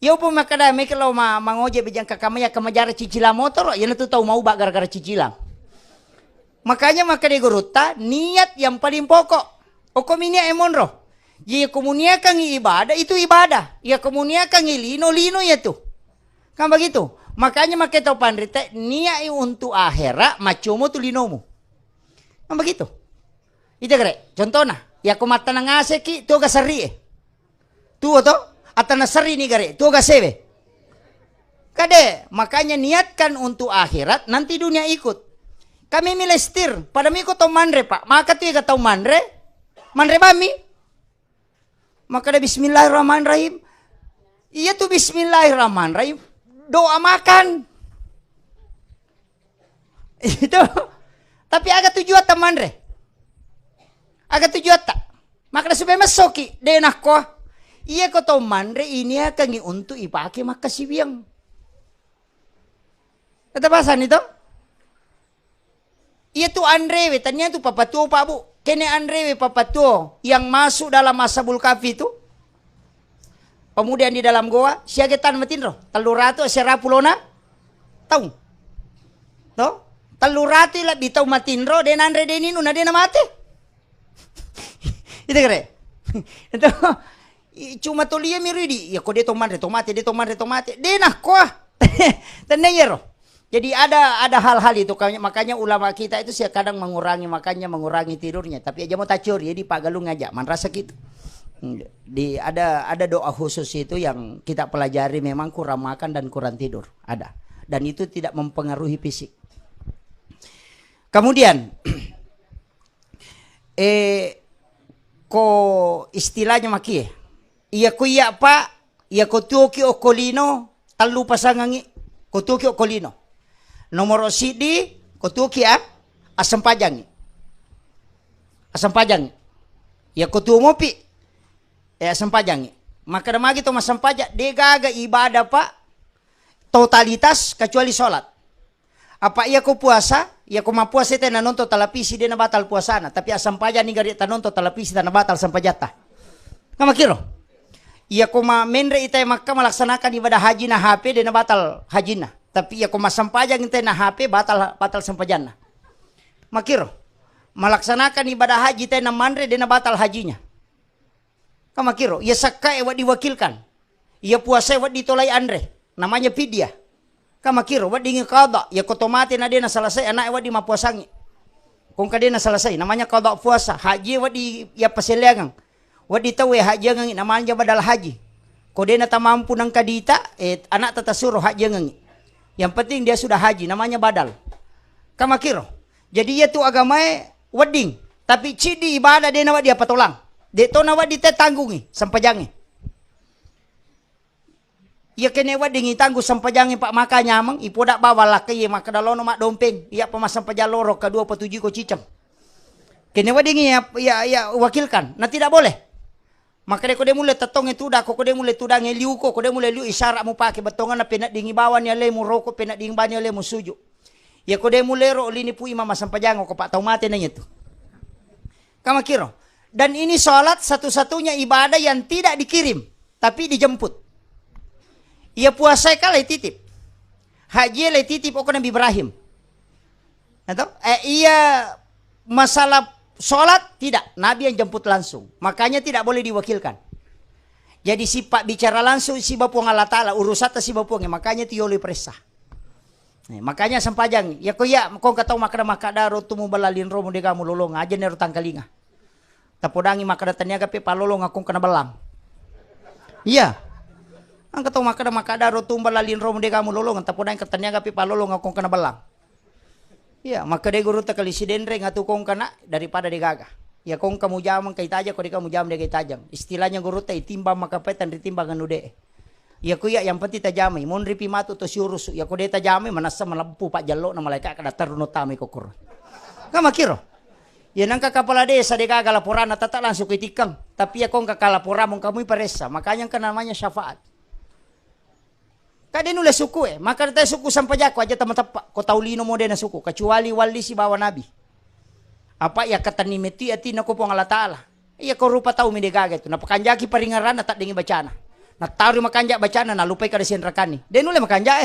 ya upah makanya meka lo mangoje bejang kakamaya kemajara cicilang motor ya itu tahu mau bak gara-gara cicilang makanya guruta niat yang paling pokok komunia emonro. Jika komunia kang ibadah itu ibadah. Ya komunia kang lino ya tuh. Kan begitu. Makanya makanya tau pandrite niat untuk akhirat macumu tu linomu. Kan begitu. Itu kere. Contohnya, ya kumata nang aseki tu ga seri. Tu to atana seri ni gare. Tu ga sebe. Kade, makanya niatkan untuk akhirat nanti dunia ikut. Kami milestir pada miko tau mandre Pak. Maka tu ya tau mandre bami. Maka ada bismillahirrahmanirrahim. Iya tuh bismillahirrahmanirrahim. Doa makan. Itu. Tapi agak tujuan teman re. Agak tujuan tak. Maka supaya masoki. Denah ko. Iya ko teman re ini akan untuk ipake maka sibiang. Natabasan itu? Iya tuh Andre, tanya tuh papatuo Pak Bu. Kene Andre papatuo yang masuk dalam Ashabul Kahfi itu. Kemudian di dalam goa, siagetan matinro. Taluratu serapulona. Tahu? Toh? Taluratu lah bitau matinro den Andre deninu na dena mate. Itu kere. Itu cuma tolia miridi. Ya kok dia tomate. Dena koa. Tenayero. Jadi ada hal-hal itu, makanya ulama kita itu sih kadang mengurangi tidurnya. Tapi aja mau tacur, jadi Pak Galung ngajak, man rasa gitu. Ada doa khusus itu yang kita pelajari, memang kurang makan dan kurang tidur, ada. Dan itu tidak mempengaruhi fisik. Kemudian, ko istilahnya makie, iya ko iya Pak, iya ko tuoki okolino, talu pasangangi, ko tuoki okolino. Nomor sidi kotuki asam pajang. Ya kotu mopi. Asam pajang. Maka damagi to masam pajak de gaga ibadah Pak totalitas kecuali salat. Apa iya ko puasa? Ya ko mapuasa teh na nonton televisi dia na batal puasana, tapi asam pajang ni gari ta nonton televisi ta na batal sampajata. Kama kiro? Iya ko menre ita Makkah melaksanakan ibadah haji na HP dia na batal hajina. Tapi ya kau masampajang ente na HP batal sampajana. Makiro melaksanakan ibadah haji teh na mandre dena batal hajinya. Kamakiro ya sakai wat diwakilkan. Ya puasa wat ditolai andre. Namanya fidyah. Kamakiro wat dingin qada ya kotomate na dena selesai anak wat di mapuasangi. Kung kadena selesai namanya qada puasa. Haji wat di ya paselegang. Wat ditawe haji ngangi namanya badal haji. Kodena ta mampu nang kadita anak tata suruh haji ngangi. Yang penting dia sudah haji, namanya badal. Kamakiro. Jadi ia tu agamanya wedding. Tapi cidi ibadah dia nawak dia patolang. Dia tu nawak dia tanggungi, sampajangi. Ia kena wedding tanggung sampajangi Pak makanya amang. Ipo dak bawa laki ia maka dalono mak dompeng. Ia pemasang pajaloro kedua petuju ko cicam. Kena wedding ia wakilkan. Nah tidak boleh. Maka dia mulai tetong itu dah, kok dia mulai tudang liu kok dia mulai liu isyarat mu pakai betongan na penak dingi bawan ya le mu rokok penak ding ban ya le mu suju. Ya kok dia mulai ro lini pu imam sampajango ko Pak tau mate nanya itu. Kama kiro. Dan ini salat satu-satunya ibadah yang tidak dikirim tapi dijemput. Ia puasa kala titip. Haji le titip kok Nabi Ibrahim. Atau ia masalah sholat tidak, Nabi yang jemput langsung. Makanya tidak boleh diwakilkan. Jadi si Pak bicara langsung si Bapuang Allah Ta'ala, urusata si Bapuangnya. Makanya tioli presah. Makanya sampajang, ya kok ya, kau katau makada rotumu balalin romo de kamu lolong aja neru tangkalinga. Tapodangi makada taniaga pe palolong akong kena belang. Iya. Ang katau makada rotumu balalin romo de kamu lolong tapodangi kataniaga pe palolong akong kena belang. Ya, maka dia guru takali si denre ngatu kong kana daripada digaga. Ya kong kamu jamang kay taja ko di kamu jam de kay tajang. Istilahnya guru tay timbang makapetan ritimbang anu de. Ya kuya yang penting tajamai mon ripi matu to siurus ya ko de tajamai manasa malampu Pak jallo na malaikat kada taruno tami ko kur. Kama kiro. Ya nangka kepala desa de gaga laporan tata langsung kitikang. Tapi ya kong kakalaporan mong kamu iparesa. Makanya kan namanya syafaat. Kade nulis suku maka kita suku sampajako aja teman-teman ko taulino mo na suku kecuali wali si bawa nabi. Apa ya kata nimeti ati na ko pong Allah Ta'ala. Iya ko rupa tau mi degaga itu. Napakanjaki paringaran na tak dingi bacana. Na taru makanja bacana na lupay kada sin rakani. Den nulis makanja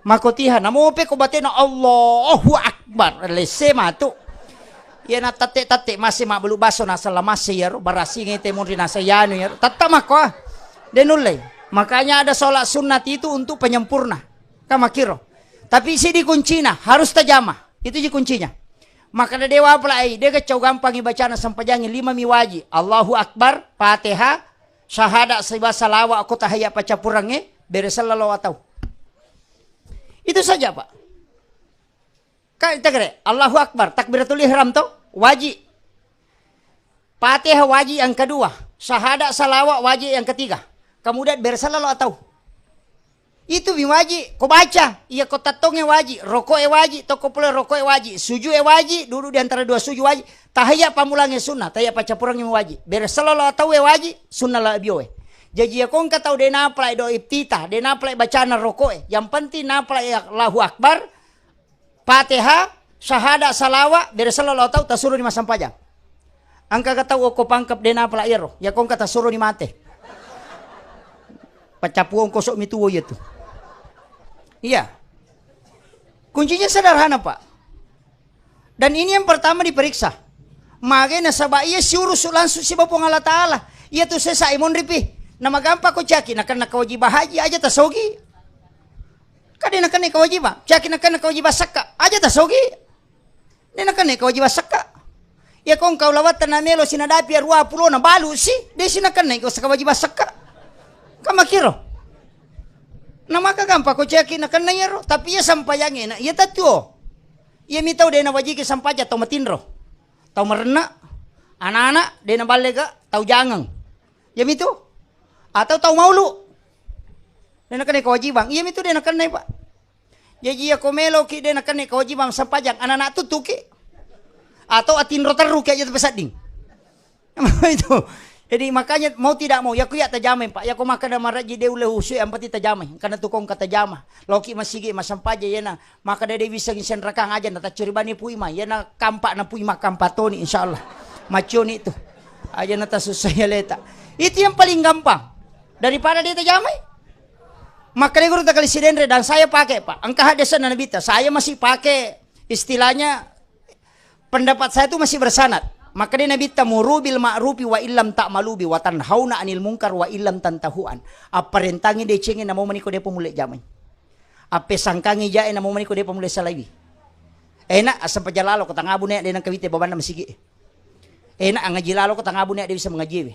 makotihan namope ko bate na Allahu Akbar. Lese matu. Ya na tate masih mak belu baso na salamase yaro barasi ngete mo rin nasa yano yaro. Tatama ko Den nulis. Makanya ada sholat sunat itu untuk penyempurna. Kamakiro. Tapi isi di kuncinya harus tajamah. Itu di kuncinya. Maka ada dewa pelai. Dia kecau gampang ibacana sampajangin 5 miwaji. Allahu Akbar. Fatihah. Syahadat sebab salawat. Aku tahayat pacapurangnya. Beresalallahu atau. Itu saja Pak. Kita kira. Allahu Akbar. Takbiratul ihram tuh. Wajib. Fatihah wajib yang kedua. Syahadat salawat wajib yang ketiga. Kemudian bersalah atau itu wajib, kau baca, iya kau tatongnya wajib, rokok wajib, toko pula rokok wajib, suju wajib, dulu di antara dua suju wajib, tahayat pamulangnya sunnah, tahayat pacapurangnya wajib, bersalah atau wajib, sunnah lah bioe. Jadi ya kong katau de naplay do iftitah, de naplay bacaan rokok. Yang penting naplay Allahu Akbar, Fatihah, syahada salawa, beresallallahu tahu tasuru di masampajang. Angka katau ko pangkap de naplay ero, ya kong kata suruh ni mate. Pacapuong kosok mituwo itu. Iya. Kuncinya sederhana, Pak. Dan ini yang pertama diperiksa. Makanya sabah iya surus langsung si Bapong Allah Ta'ala. Iya tuh saya imun ripi. Nama gampang ko caki. Nakan kewajibah haji aja tasogi. Kadang nakan kewajibah. Caki nakan kewajibah saka. Aja tasogi. Dia nakan kewajibah saka. Ya kong kau lawat tanamelo sinadapi arwa pulo na balu si. Dia sinakan ko sa kewajibah saka. Kamakiro. Nama ka gampang ko caki nakan na yero. Tapi ya sampayangin. Ya tatuo. Ia mitau dia na wajiki sampaja tau matinro. Tau merena. Anak-anak dia na balega tau jangang. Ya mitu. Atau tau maulu. Dia na kanay kawajibang. Ia mitu dia na kanay Pak. Jadi ya komelo ki dia na kanay kawajibang sampajang. Anak-anak tutuki. Atau atinro teru kaya jatuh pesading. Itu. Jadi makanya mau tidak mau, ya kuya tajamay Pak. Ya ko makan marah jadi ule usu yang pati tajamay. Karena tukong kata jama. Loki masigi masampaja ya na. Maka dia bisa ngisen rakang aja na tacuribani puima. Ya na kampak na puima kampatoni insyaallah. Maconi itu. Aja na tasusaya leta. Itu yang paling gampang. Daripada dia tajamay. Maka dia guru takali sidendre dan saya pakai Pak. Angka hadasan na nabita. Saya masih pakai istilahnya pendapat saya itu masih bersanad. Maka dia nabi tamuru bil ma'rufi wa illam ta'malubi wa tanhauna 'anil munkar wa illam tantahuan. Apa rentangi de cengin na mo maniko de pemulek jamai. Apa sangkangi jae na mo maniko de pemulek salawi. Enak asam pajalalo ko tangabu ne de nang kawite babana masigi. Enak ang ngajilalo ko tangabu ne de bisa mengaji.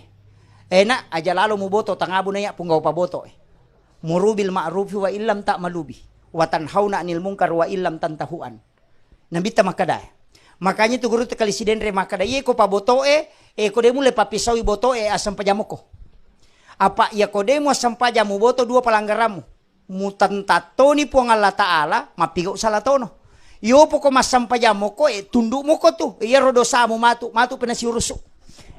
Enak aja lalo mo boto tangabu ne ya punggaw pa boto. Muru bil ma'rufi wa illam ta'malubi wa tanhauna 'anil munkar wa illam tantahuan. Nabi ta makada. Makanya tu guru tekali sidendre makada ye ko pabotoe ko demu le papisawi botoe asam pajamoko. Apa ya ko demu asam pajamu boto dua palanggaramu. Mutantatoni po ng Allah Ta'ala mapigo sa latono. Yo po ko masam pajamoko tunduk mo ko tu. Iya rodosa mo matu pinasiuruso.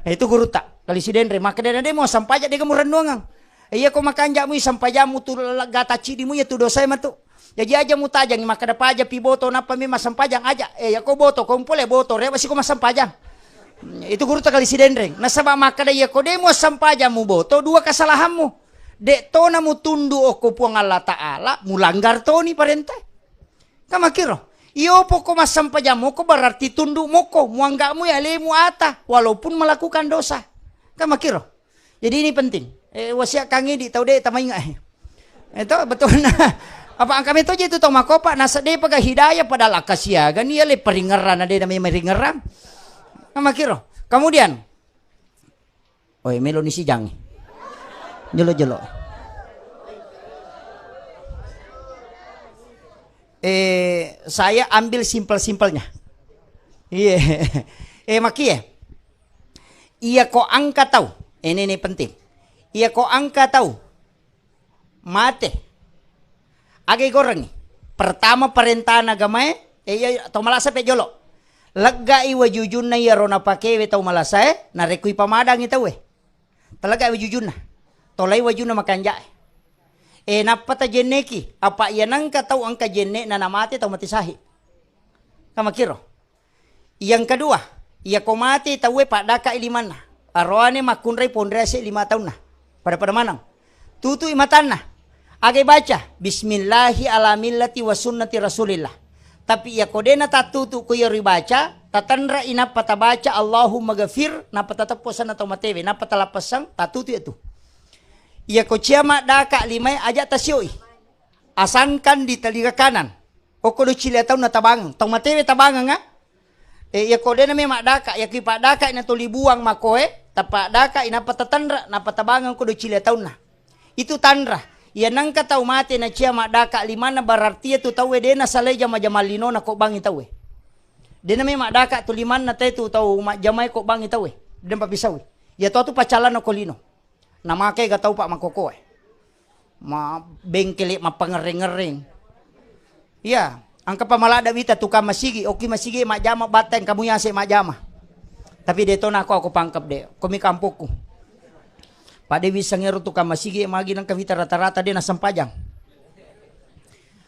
Itu guru tak kali sidendre makada na demu asam paja de kamu renungang. Iya ko makanja mo isam pajamu tu gataci di mo ya tu dosa matu. Jadi aja mu tajang maka ada paja pi boto napa mi masam pajang aja. Ya ko boto kumpul ya boto re masih ko masam pajang. Itu guru takali si dendreng. Nasaba maka da ya ko de mo masam pajang mu boto dua kesalahanmu. Dek to na mu tundu ko puang Allah Ta'ala mulanggar to ni parente. Kamakiro. Iyo po ko masam pajang mo ko berarti tundu mo ko muangga mo ya lemu ata walaupun melakukan dosa. Kamakiro. Jadi ini penting. Wasiat kangi di tau de tamay nga. Itu betul na. Apa ang kami to jito tong makopa nasa de paga hidayah pada lakasiagan iya le peringeran ade na may meringeran. Makiro. Kemudian oi melo ni si Jang. Jelo-jelo. Saya ambil simpel-simpelnya. Iya. Maki ya. Iya ko angka tahu. Ini penting. Iya ko angka tahu. Mate. Agay goreng. Pertama perintahan agama tau malasa pe jolo. Lega iwa jujun na yaro na pakewe tau malasa na rekui pamadang itaw Talaga iwa jujun na. Tolay wajun na makanja napata jeneki. Apa yanang katau angka jenne na namati tau matisahi. Kamakiro. Yang kedua. Iya komati tau padaka iliman na. Arwane makunray pondrese 5 tahun na. Pada manang. Tutu imatan na. Agay baca, Bismillahi ala millati wa sunnati rasulillah. Tapi ya kodena tatutu ko yori baca, tatanra ina patabaca Allahumma gafir, na patatapusan atau matewe, na patalapasang tatutu itu. Ya ko ciyama daka limay aja tasyoi. Asankan di taliga kanan. O ko do chile taw na tabangang. Tong matewe tabangang nga. Ya kodena may madaka, ya kipadaka ina tulibuang makoe, tapadaka ina patatanra, na patabangang ko do chile taw na. Itu tanra. Yan ang kataw mati na siya madaka lima na barartiya tu tawe de na salay jama jamalino na ko bang itawe. De na may madaka tu liman na tayo taw jamay ko bang itawe. De papisaw. Ya to pacalan na kolino. Na makay gataw pa makoko Ma bengkeli mapangering-ngering. Ya, ang kapamalada wita tu ka masigi, okay masigi majama baten kamuya si majama. Tapi deto na ako pangkap de, kumikampok ko. Pak de bisa ngero tukang masigi magi nang kavita rata-rata dia nasam pajang.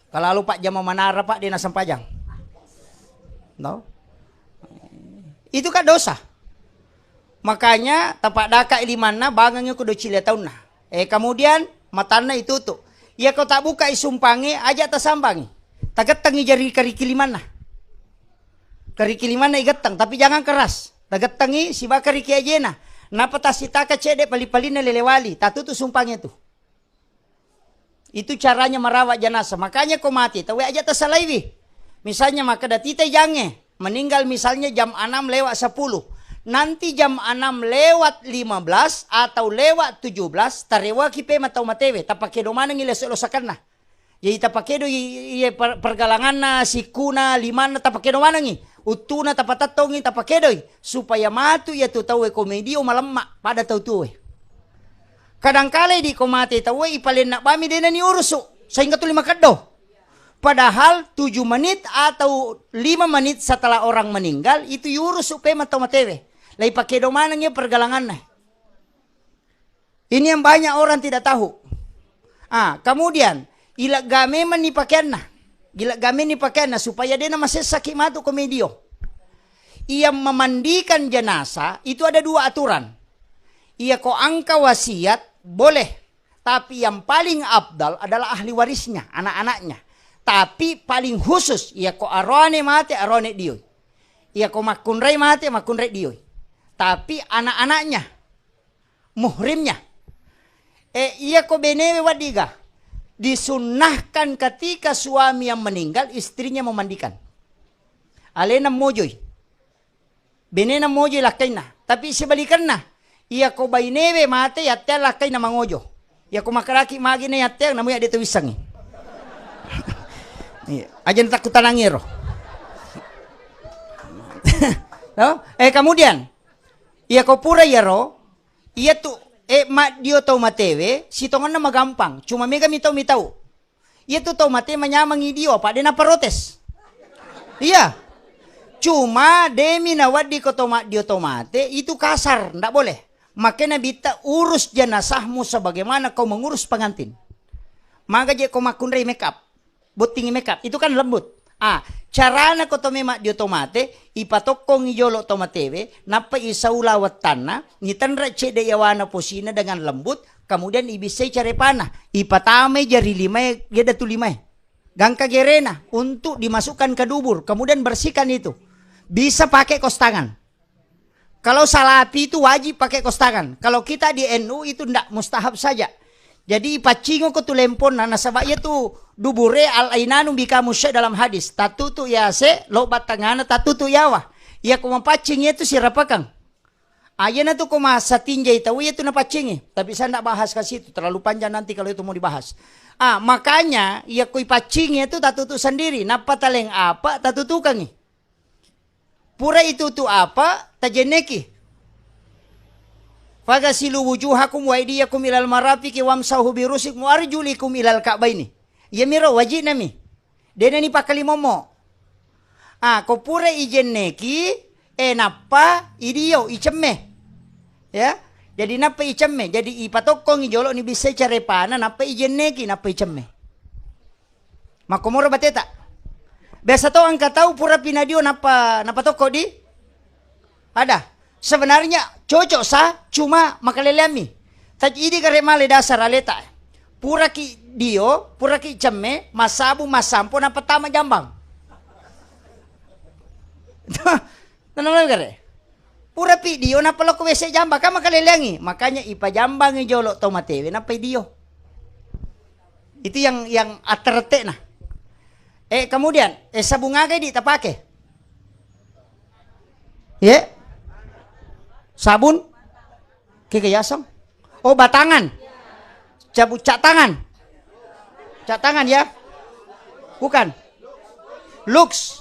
Kalau Pak jama manara Pak dia nasam pajang. No? Itu kan dosa. Makanya tapak daka ilimana bangangnya kudu cilia tahun nah. Kemudian matana itu tuh. Ya kau tak buka isumpangi aja tasambangi. Tagetangi jari karikiliman nah. Karikiliman na igatang tapi jangan keras. Tagetangi si bakari kiajena. Napa tasitaka cede pali-palina lelewali. Tatu tuh sumpangnya tuh. Itu caranya merawat jenazah. Makanya kau mati. Tahu aja tasalaiwi. Misalnya maka datita jange. Meninggal misalnya jam 6 lewat 10. Nanti jam 6 lewat 15 atau lewat 17. Tarewa kipe matau matewe. Tapakedo mana ngileso-losakan na. Jadi tapakedo pergalangan na sikuna limana tapakedo mana ngi. Utuna tapatatongi tapakedoy supaya matu ya tu tahu komedio malamak pada tahu tuwe. Kadangkala di komate tahu ipalin nak bami dena ni urusu sehingga tu 5 kado. Padahal 7 menit atau 5 menit setelah orang meninggal itu yurusu pe matau matewe. Lai pakedo mana ngi pergalangan nah. Ini yang banyak orang tidak tahu. Kemudian ilak game man ni pakaian nah. Gila gamin ni pakai na supaya dia masih sakit matu komedio. Ia memandikan jenazah itu ada 2 aturan. Ia ko angka wasiat boleh, tapi yang paling abdal adalah ahli warisnya, anak-anaknya. Tapi paling khusus ia ko arone mate arone dioi. Ia ko makunrai mate makunrai dioi. Tapi anak-anaknya, muhrimnya. Ia ko benewe wadiga. Disunnahkan ketika suami yang meninggal istrinya memandikan. Alena mojoy. Benena mojoy lakaina. Tapi sebalikanna. Iya ko bainewe mate yatel lakaina mangojo. Iya ko makaraki magi na yatel namu ya dito wisangi. Ajan takut tanangiro. No? Kemudian iya ko pura yaro. Iya tu mak dio tau matewe, si tongan na magampang. Cuma mega mitau. Iya tu tau mate manyamangi dio, pak dia na protes. Iya. Cuma demi nawad di koto mak dio tau mate, itu kasar, ndak boleh. Makanya bita urus jenazahmu sebagaimana kau mengurus pengantin. Maka je kau makunrai make up, botingi make up, itu kan lembut. Carana ko to mak dio tomate ipatokong ijolo tomatewe napa isaulawat tanah nitanra cede yawana posina dengan lembut kemudian ibisai care panah ipatame jari 5 geda tu 5 gangka gerena untuk dimasukkan ke dubur kemudian bersihkan itu bisa pakai kos tangan. Kalau salapi itu wajib pakai kos tangan. Kalau kita di NU itu ndak mustahab saja. Jadi pacingo ko tulempon na nasabaya tu dubure al ainanu bika musya dalam hadis. Tatutu ya se lo batangana tatutu yawa. Ya ko mapacing itu sirapakang. Ayana tu ko masa tinjay tahu itu na pacingi. Tapi saya ndak bahas ke situ terlalu panjang nanti kalau itu mau dibahas. Makanya ya ko ipacing itu tatutu sendiri. Napa taleng apa tatutu kangi. Pura itu tu apa tajeneki. Fagasilu wujuhakum wa aydiyakum ilal marafiqi wamsahu birusikum wa arjulikum ilal ka'baini. Ya miro wajib nami. Dena ni pakali momo. Ko pura ijen neki napa idio icemme. Ya. Jadi napa icemme. Jadi ipatokong ijolo ni bisa carepana napa ijen neki napa icemme. Makomoro bateta. Biasa to angka tahu pura pinadio napa toko di? Ada. Sebenarnya cocok sah cuma makalelami. Tapi ini karemale dasar aleta. Pura ki dio, pura ki cemme, masabu masampo na pertama jambang. Tanam kare. Pura pi dio na palo ko wese jambang ka makalelangi. Makanya ipa jambang jolo tomatewe na pa dio. Itu yang aterte na. Kemudian sabung agay di tapake. Ya. Sabun kikayasam. Batangan. Cabut cat tangan. Cat tangan ya. Bukan. Lux.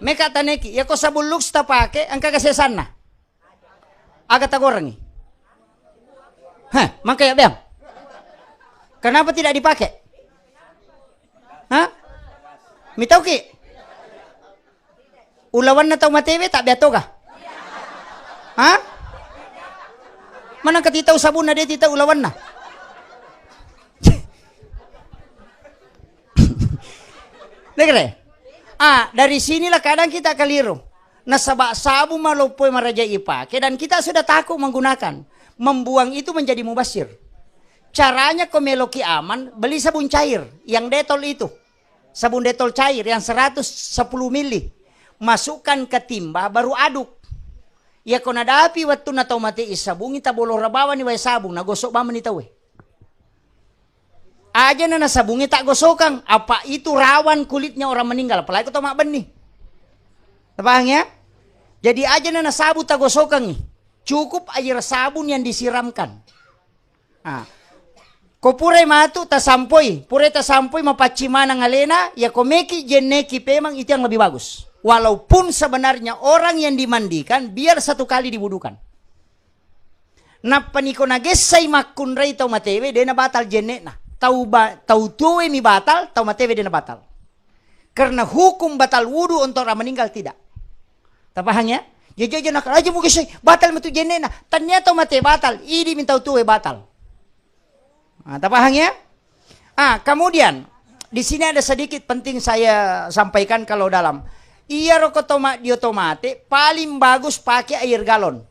Meka taneki. Ya ko sabun lux ta pake ang kagasesan na. Aga tagorangi. Makanya bang. Kenapa tidak dipakai? Mitau ki. Ulawan na tau matewe tak biato ka? Mana ketitau sabun na dia titau ulawan na. Dengar. Dari sinilah kadang kita keliru. Nah sabak sabu malupoi maraja ipake dan kita sudah takut menggunakan. Membuang itu menjadi mubasir. Caranya kau meloki aman, beli sabun cair yang detol itu. Sabun detol cair yang 110 mili. Masukkan ke timba baru aduk. Ya kau nadapi waktu na tau mati isabung ita bolo rabawa ni way sabung na gosok ba man ita we. Aja na nasabungi tak gosokang. Apa itu rawan kulitnya orang meninggal. Apalagi kau tomak benih. Paham ya? Jadi aja na nasabu tak gosokang nih. Cukup air sabun yang disiramkan. Kau pure matu tak sampoi. Pure tak sampoi mapacimana ngalena. Ya kau meki jeneki pemang itu yang lebih bagus. Walaupun sebenarnya orang yang dimandikan biar 1 kali dibudukan. Napa niko nagesay makun rey tau matewe dena batal jenek na. Tau tuwe mi batal, tau matewe dena batal. Karena hukum batal wudu untuk orang meninggal tidak. Tak paham ya? Jadi nak aja mungkin say batal metu jenek na. Ternyata mate batal, ini minta tuwe batal. Tak paham ya? Kemudian di sini ada sedikit penting saya sampaikan kalau dalam iya rokok tomat diotomate paling bagus pakai air galon.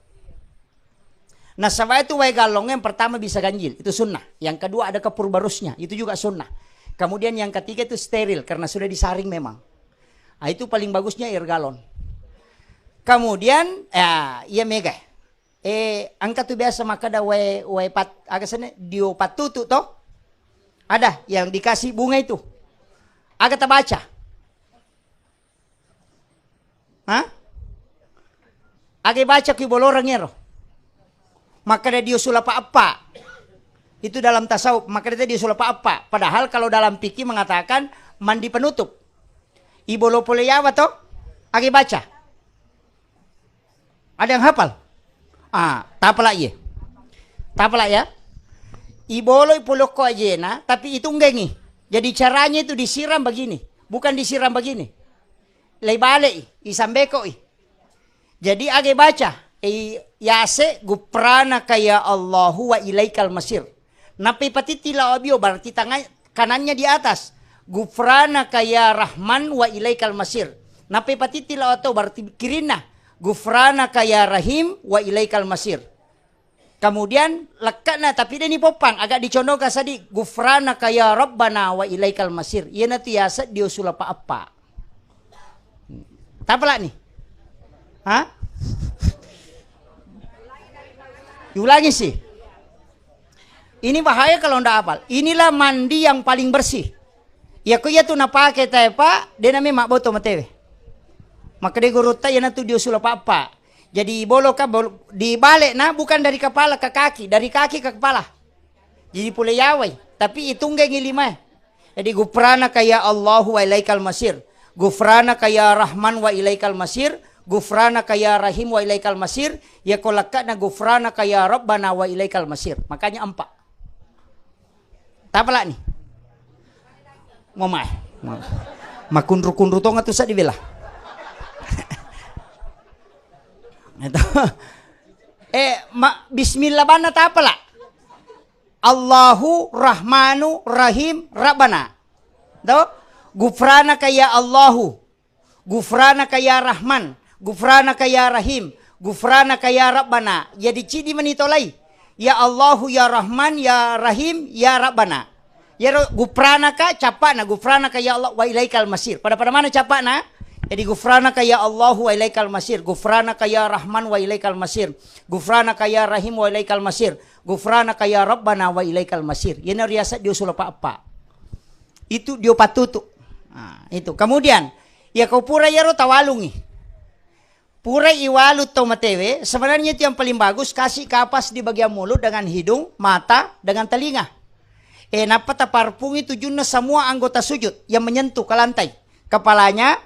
Nah, sebab itu way galon yang pertama bisa ganjil, itu sunnah. Yang kedua ada kapur barusnya, itu juga sunnah. Kemudian yang ketiga itu steril karena sudah disaring memang. Itu paling bagusnya air galon. Kemudian iya mega. Angka tuh biasa maka ada way pat agak sana dio patutu toh. Ada yang dikasih bunga itu. Agak terbaca. Agak baca ki bolorangnya roh. Maka dia sulapa apa? Itu dalam tasawuf. Maka dia sulapa apa? Padahal kalau dalam fikih mengatakan mandi penutup. Ibolo poleyawa toh? Agak baca. Ada yang hafal? Tapala iya. Tapala ya. Ibolo ipulok ko ajena, tapi itu nggengi. Jadi caranya itu disiram begini. Bukan disiram begini. Lay balik, isambeko. Jadi agak baca. Yase guprana kaya Allahu wa ilaikal masir. Napi patitila obio berarti tangan kanannya di atas. Gufrana kaya Rahman wa ilaikal masir. Napi patitila atau berarti kirina. Gufrana kaya Rahim wa ilaikal masir. Kemudian lekatna tapi dia ni popang agak dicondohkan tadi. Gufrana kaya Rabbana wa ilaikal masir. Ia nanti yase diusul apa? Tapala nih. Diulangi sih. Ini bahaya kalau ndak hafal. Inilah mandi yang paling bersih. Ya kau ya tu nak pakai tepa, dia namanya mak boto matewe. Maka dia guruta ya nanti dia usul apa. Jadi bolokah dibalik nah bukan dari kepala ke kaki, dari kaki ke kepala. Jadi pula yawai, tapi itu enggak ngilima. Jadi gufrana kaya Allahu wa ilaikal masir. Gufrana kaya Rahman wa ilaikal masir. Gufrana kaya Rahim wa ilaikal masir. Ya kolakatna gufrana kaya Rabbana wa ilaikal masir. Makanya 4. Tapala nih. Momai. Makunru-kunru to ngatu sa dibela. Bismillah bana tapala. Allahu Rahmanu Rahim Rabbana. Do? Gufrana kaya Allahu. Gufrana kaya Rahman. Gufrana kaya Rahim. Gufrana kaya Rabbana. Jadi cidi menitolai. Ya Allahu ya Rahman ya Rahim ya Rabbana. Ya gufrana ka capana. Gufrana kaya Allah wa ilaikal masir. Pada mana capana? Jadi gufrana kaya Allahu wa ilaikal masir. Gufrana kaya Rahman wa ilaikal masir. Gufrana kaya Rahim wa ilaikal masir. Gufrana kaya Rabbana wa ilaikal masir. Ini riasat dia usul apa? Itu dia patutu. Itu. Kemudian ya kau pura yaro tawalungi. Pura iwalut tau matewe. Sebenarnya itu yang paling bagus. Kasih kapas di bagian mulut dengan hidung, mata, dengan telinga. Napa parfum itu junna semua anggota sujud yang menyentuh ke lantai. Kepalanya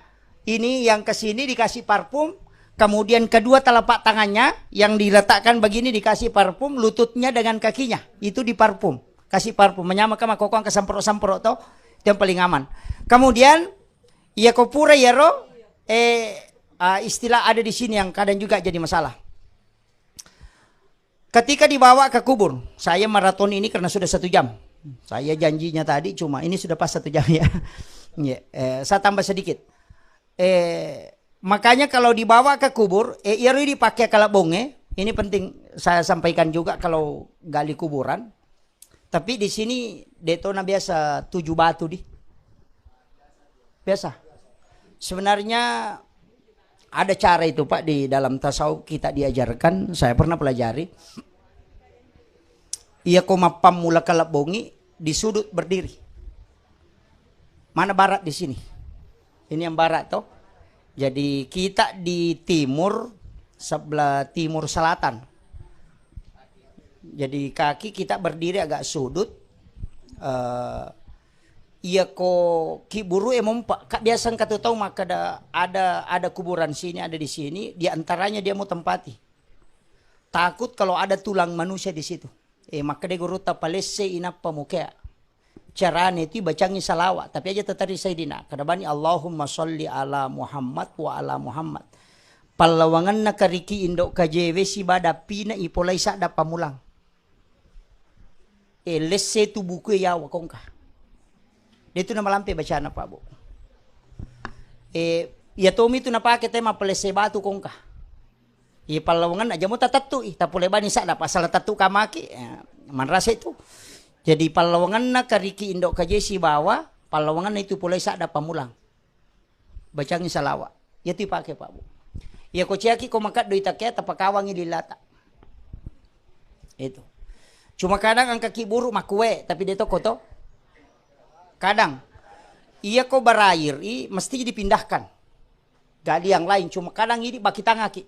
ini yang ke sini dikasih parfum. Kemudian kedua telapak tangannya yang diletakkan begini dikasih parfum. Lututnya dengan kakinya itu di parfum. Kasih parfum. Menyamakan makokong ke sampurok-sampurok toh. Itu yang paling aman. Kemudian ya kau pura yaro istilah ada di sini yang kadang juga jadi masalah. Ketika dibawa ke kubur, saya maraton ini karena sudah 1 jam. Saya janjinya tadi cuma ini sudah pas 1 jam ya. Saya tambah sedikit. Makanya kalau dibawa ke kubur, iru dipakai kalabonge. Ini penting saya sampaikan juga kalau gali kuburan. Tapi di sini detona biasa 7 batu di. Biasa. Sebenarnya ada cara itu Pak di dalam tasawuf kita diajarkan. Saya pernah pelajari. Ia komapam mula kalabongi di sudut berdiri. Mana barat di sini? Ini yang barat toh. Jadi kita di timur, sebelah timur selatan. Jadi kaki kita berdiri agak sudut. Iya ko kiburu emompa. Kak biasa kata tahu maka ada kuburan sini, ada di sini. Di antaranya dia mau tempati. Takut kalau ada tulang manusia di situ. Maka dia guru tapalese inapa mukea. Caranya itu bacangi salawat. Tapi aja tetari Sayyidina. Kadabani Allahumma sholli ala Muhammad wa ala Muhammad. Palawangan na kariki indok kajewe si bada pina ipolay sa da pamulang. Lesse tu buku yawa kongka. Dia itu nama lampe bacaan Pak Bu. Ya tomi itu napake tema pelese batu kongka. Palawangan aja mo tatatu tapulay bani sa da pasal tatu kamaki. Manrasa itu. Jadi palawangan na kariki indok kajesi bawa, palawangan na itu pulay sa da pamulang. Bacangin salawa. Yatu ipake Pak Bu. Ya ko ciaki ko makat do itakya tapakawangi dilata. Itu. Cuma kadang ang kaki buruk makuwe tapi deto koto. Kadang iya ko barair mesti dipindahkan. Gali yang lain cuma kadang ini baki tangaki.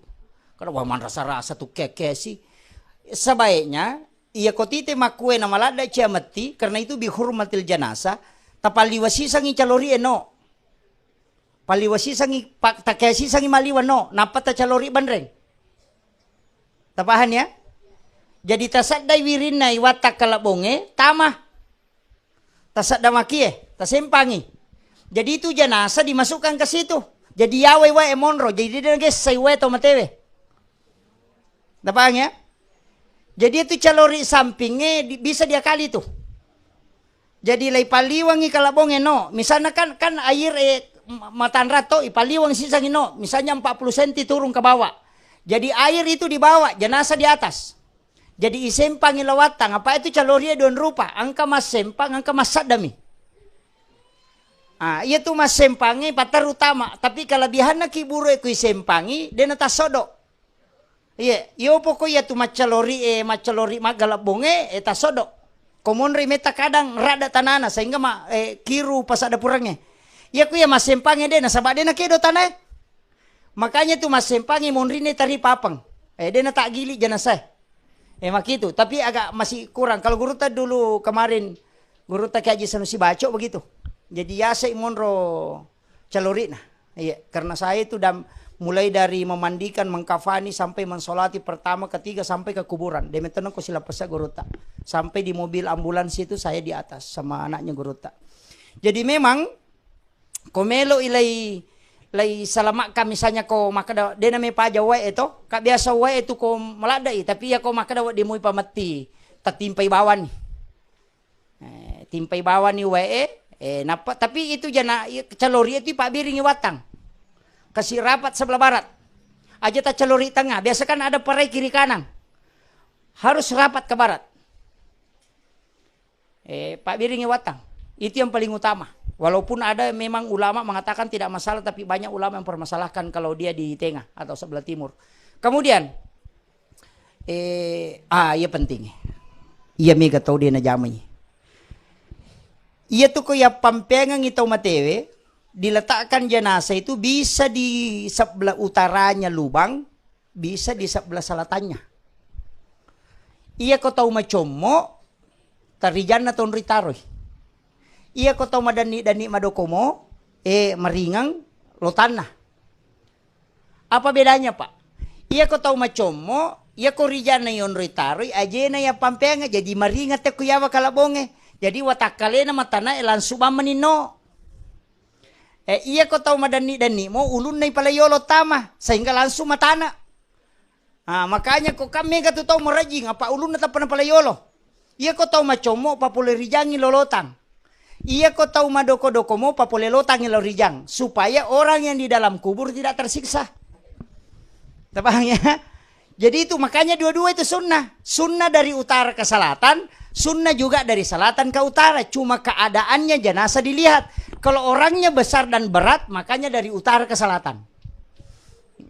Karena wah man rasa-rasa tuh keke sih. Sebaiknya iya kotite makue na malada ciamati karena itu bihurmatil janasa tapaliwasi sangi calori eno. Paliwasi sangi takesi sangi maliwan no napat ta calori bandreng. Tapahan ya? Jadi tasadai wirin na iwatak kalabonge tamah. Tasadda makie, tasempangi. Jadi itu janasa dimasukkan ke situ. Jadi yawe wa emonro. Jadi dia guys saywe to matewe. Tapahan ya? Jadi itu calori sampingnya bisa dia kali tuh. Jadi lay paliwangi kalabonge no. Misalnya kan air matan rato ipaliwang sisa no. Misalnya 40 cm turun ke bawah. Jadi air itu di bawah, jenazah di atas. Jadi isempang ilawatang. Apa itu calori don rupa. Angka mas sempang, angka mas sadami. Iya tuh mas sempangi patar utama. Tapi kelebihan na kiburu iku isempangi dia nata sodok. Iya, yo pokoknya tuh macalori magalabonge tasodo. Komonri meta kadang rada tanana sehingga kiru pas ada purangnya. Ya ku ya masempangnya deh nasabak deh na kedo tanah. Makanya tuh masempangnya monri ne tari papang. Deh na tak gili jenazah. Mak itu, tapi agak masih kurang. Kalau guru tak dulu kemarin guru tak kaji sanusi baco begitu. Jadi ya saya monro calori nah. Iya, karena saya itu mulai dari memandikan, mengkafani sampai mensolati pertama, ketiga sampai ke kuburan. Demetenon ko sila pasa guruta. Sampai di mobil ambulans itu saya di atas sama anaknya guruta. Jadi memang komelo ilay salamak ka misalnya ko makada de na may paja wa ito. Ka biasa wa ito ko maladai tapi ya ko makada wa di mo ipamati tatimpay bawan. Timpay bawan ni wa napa tapi itu jana calori itu pabiring iwatang. Kasih rapat sebelah barat. Aja tak calori tengah. Biasa kan ada parai kiri kanan. Harus rapat ke barat. Pak Biringi Watang. Itu yang paling utama. Walaupun ada memang ulama mengatakan tidak masalah. Tapi banyak ulama yang permasalahkan kalau dia di tengah atau sebelah timur. Kemudian. Iya penting. Iya mega tau dia na jamanya. Iya tuh ko ya pampengang itaw matewe. Diletakkan jenazah itu bisa di sebelah utaranya lubang, bisa di sebelah selatannya. Iya kau tahu macomo, tarijana ton ritaroy. Iya kau tahu madani madokomo, maringang lotana. Apa bedanya Pak? Iya kau tahu macomo, iya kau rijana yon ritaroy, aja na ya pampenga jadi maringat te kuyawa kalabonge. Jadi watakalena matana langsung manino. Iya kau tahu madani mo ulun na palayolo tama sehingga langsung matana. Makanya kok kami katu tau merajing apa ulun na tapan palayolo. Iya ko tau macomo papule rijangi lolotang. Iya ko tau madoko-doko mo papule lotang rijang supaya orang yang di dalam kubur tidak tersiksa. Tapang ya? Jadi itu makanya dua-dua itu sunnah. Sunnah dari utara ke selatan, sunnah juga dari selatan ke utara. Cuma keadaannya jenazah dilihat. Kalau orangnya besar dan berat, makanya dari utara ke selatan.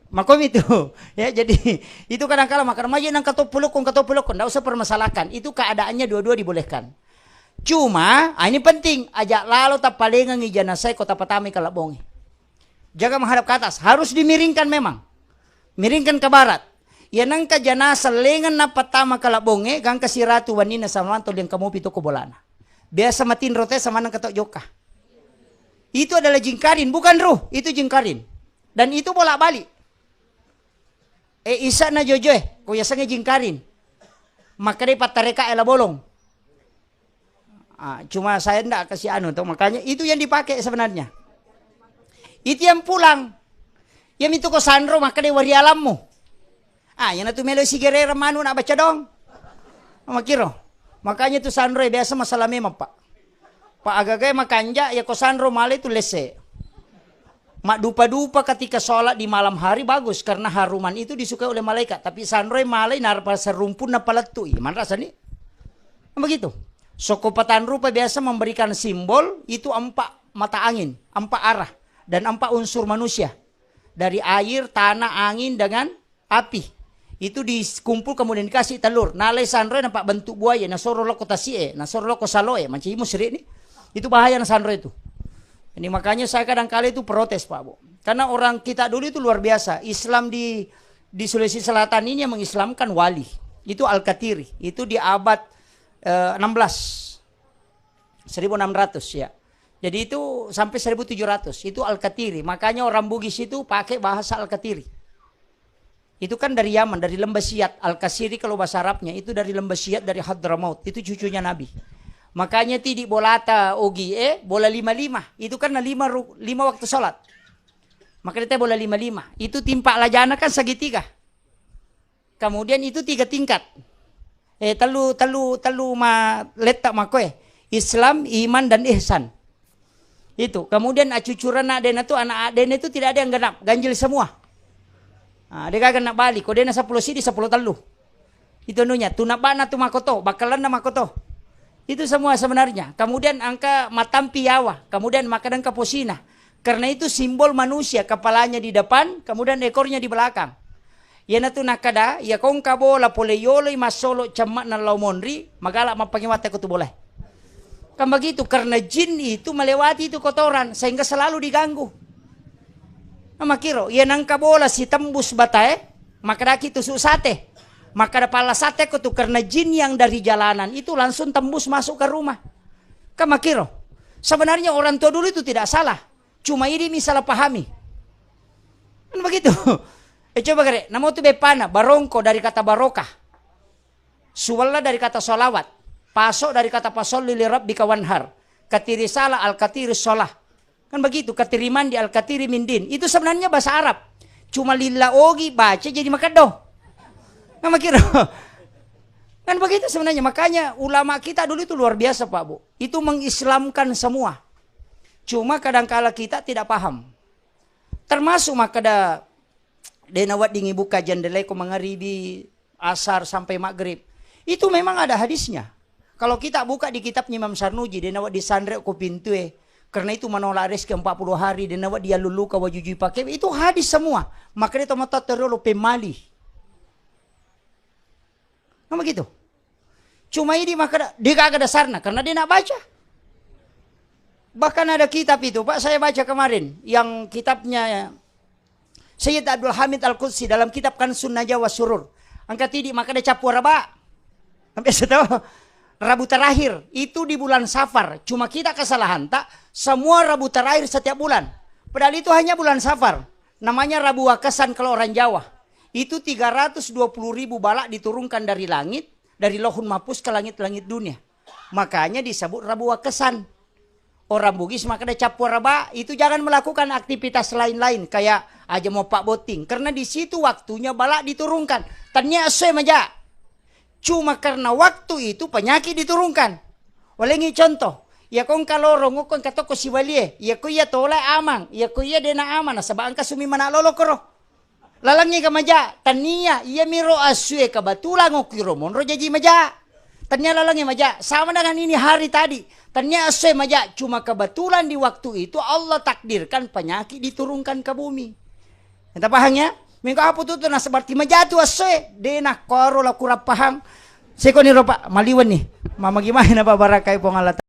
Makom itu, ya jadi itu kadang-kala makan maja nang katopulukon, nggak usah permasalahkan. Itu keadaannya dua-dua dibolehkan. Cuma, ini penting, ajak lalu tak palingan jenazah kota Patami kalabongi. Jaga menghadap ke atas, harus dimiringkan memang, miringkan ke barat. Ya nang ka jenazah lengan na Patama kalabongi, gang kasiratu wanina sama mantul yang kamu pitu kubolana. Biasa matin rote sama nang katok joka. Itu adalah jingkarin, bukan ruh, itu jingkarin. Dan itu bolak-balik. Isa na jojoy, kuya sange jingkarin. Maka dia patareka ela bolong. Cuma saya ndak kasih tuh makanya itu yang dipakai sebenarnya. Itu yang pulang. Yang itu ko sandro maka dia wari alammu. Yang itu melo sigerera manu nak baca dong. Makiro. Makanya itu sandro biasa masalah memang pak. Pak agak-agak makanja ya ko sandro male itu lese. Mak dupa-dupa ketika sholat di malam hari bagus karena haruman itu disukai oleh malaikat. Tapi sanroy malai narpa serumpun na paletu. Mana rasanya? Begitu. Sokopatan rupa biasa memberikan simbol itu 4 mata angin, 4 arah dan 4 unsur manusia. Dari air, tanah, angin dengan api. Itu dikumpul kemudian dikasih telur. Nalai sanroy nampak bentuk buaya, nasoro loko tasie, nasoro loko saloe, macam imu seri ini. Itu bahaya na sanroy itu. Ini makanya saya kadang-kali itu protes Pak Bu. Karena orang kita dulu itu luar biasa. Islam di Sulawesi Selatan ini yang mengislamkan wali. Itu Al-Katiri. Itu di abad 16. 1600 ya. Jadi itu sampai 1700. Itu Al-Katiri. Makanya orang Bugis itu pakai bahasa Al-Katiri. Itu kan dari Yaman, dari Lembah Siat. Al-Kasiri kalau bahasa Arabnya itu dari Lembah Siat, dari Hadramaut. Itu cucunya Nabi. Makanya tidak bolata ogi bola 55. Itu karena 5 waktu sholat. Maka kita bola 55. Itu timpak lajana kan segitiga. Kemudian itu 3 tingkat. Telu ma letak makoe. Islam, iman dan ihsan. Itu. Kemudian acucuran aden itu anak aden itu tidak ada yang genap, ganjil semua. Dia kagak nak balik. Kau dia 10 sidi 10 telu. Itu nunya. Tunabana tu makoto, bakalan na makoto. Itu semua sebenarnya. Kemudian angka matampi yawa. Kemudian makanan kaposina. Karena itu simbol manusia. Kepalanya di depan. Kemudian ekornya di belakang. Yan tu nakada. Ya kong kabola pole yolo masolo camak na laumonri. Magala mapangiwate ko tu boleh. Kan begitu. Karena jin itu melewati itu kotoran. Sehingga selalu diganggu. Makiro. Yan ang kabola si tembus batae. Makadaki tusuk sate. Maka ada pala sate ko tuh karena jin yang dari jalanan itu langsung tembus masuk ke rumah. Kamakiro. Sebenarnya orang tua dulu itu tidak salah. Cuma ini misalnya pahami. Kan begitu. Coba kare. Namo tu bepana. Barongko dari kata barokah. Suwala dari kata solawat. Pasok dari kata pasol lili rabbika wanhar. Katiri salah al-katiri solah. Kan begitu. Katiriman di al-katiri mindin. Itu sebenarnya bahasa Arab. Cuma lilla ogi baca jadi makadoh. Makiro. Kan begitu sebenarnya. Makanya ulama kita dulu itu luar biasa Pak Bu. Itu mengislamkan semua. Cuma kadangkala kita tidak paham. Termasuk makada denawat dingi buka jendela ko mangaribi asar sampai maghrib. Itu memang ada hadisnya. Kalau kita buka di kitabnya Imam Sarnuji, denawat di sandre ko pintu karena itu menolak rezeki 40 hari, denawat dia luluka wajuju pakai. Itu hadis semua. Maka dia tomata terlalu pemali. Nah begitu. Cuma ini maka dia kagak dasarnya karena dia nak baca. Bahkan ada kitab itu, Pak, saya baca kemarin yang kitabnya Sayyid Abdul Hamid Al-Qudsi dalam kitab Kansun Najwa wa Surur. Angkat ini maka dia capu raba. Sampai saya tahu Rabu terakhir itu di bulan Safar. Cuma kita kesalahan tak semua Rabu terakhir setiap bulan. Padahal itu hanya bulan Safar. Namanya Rabu Wakasan kalau orang Jawa. Itu 320.000 balak diturunkan dari langit, dari Lauhul Mahfuz ke langit-langit dunia. Makanya disebut Rabu Wakasan. orang Bugis maka ada capu raba, itu jangan melakukan aktivitas lain-lain kayak aja mau pak boting, karena di situ waktunya balak diturunkan. Ternyata saya maja. Cuma karena waktu itu penyakit diturunkan. Walengi contoh, ya kong kalau rongo kong katoko si walie, ya ko ya tolai amang, ya ko ya dena aman, sabang ka sumi mana lolo koro. Lalangi ka maja, tania iya miro asue kabatulang okiro monro jaji maja. Ternyata lalangi maja, sama dengan ini hari tadi. Ternyata asue maja, cuma kebetulan di waktu itu Allah takdirkan penyakit diturunkan ke bumi. Entah pahangnya? Minggu apa tuh na seperti maja tu asue, dena koro la kurap pahang. Seko ni ropa maliwan nih. Mama gimana Pak Barakai pongalata.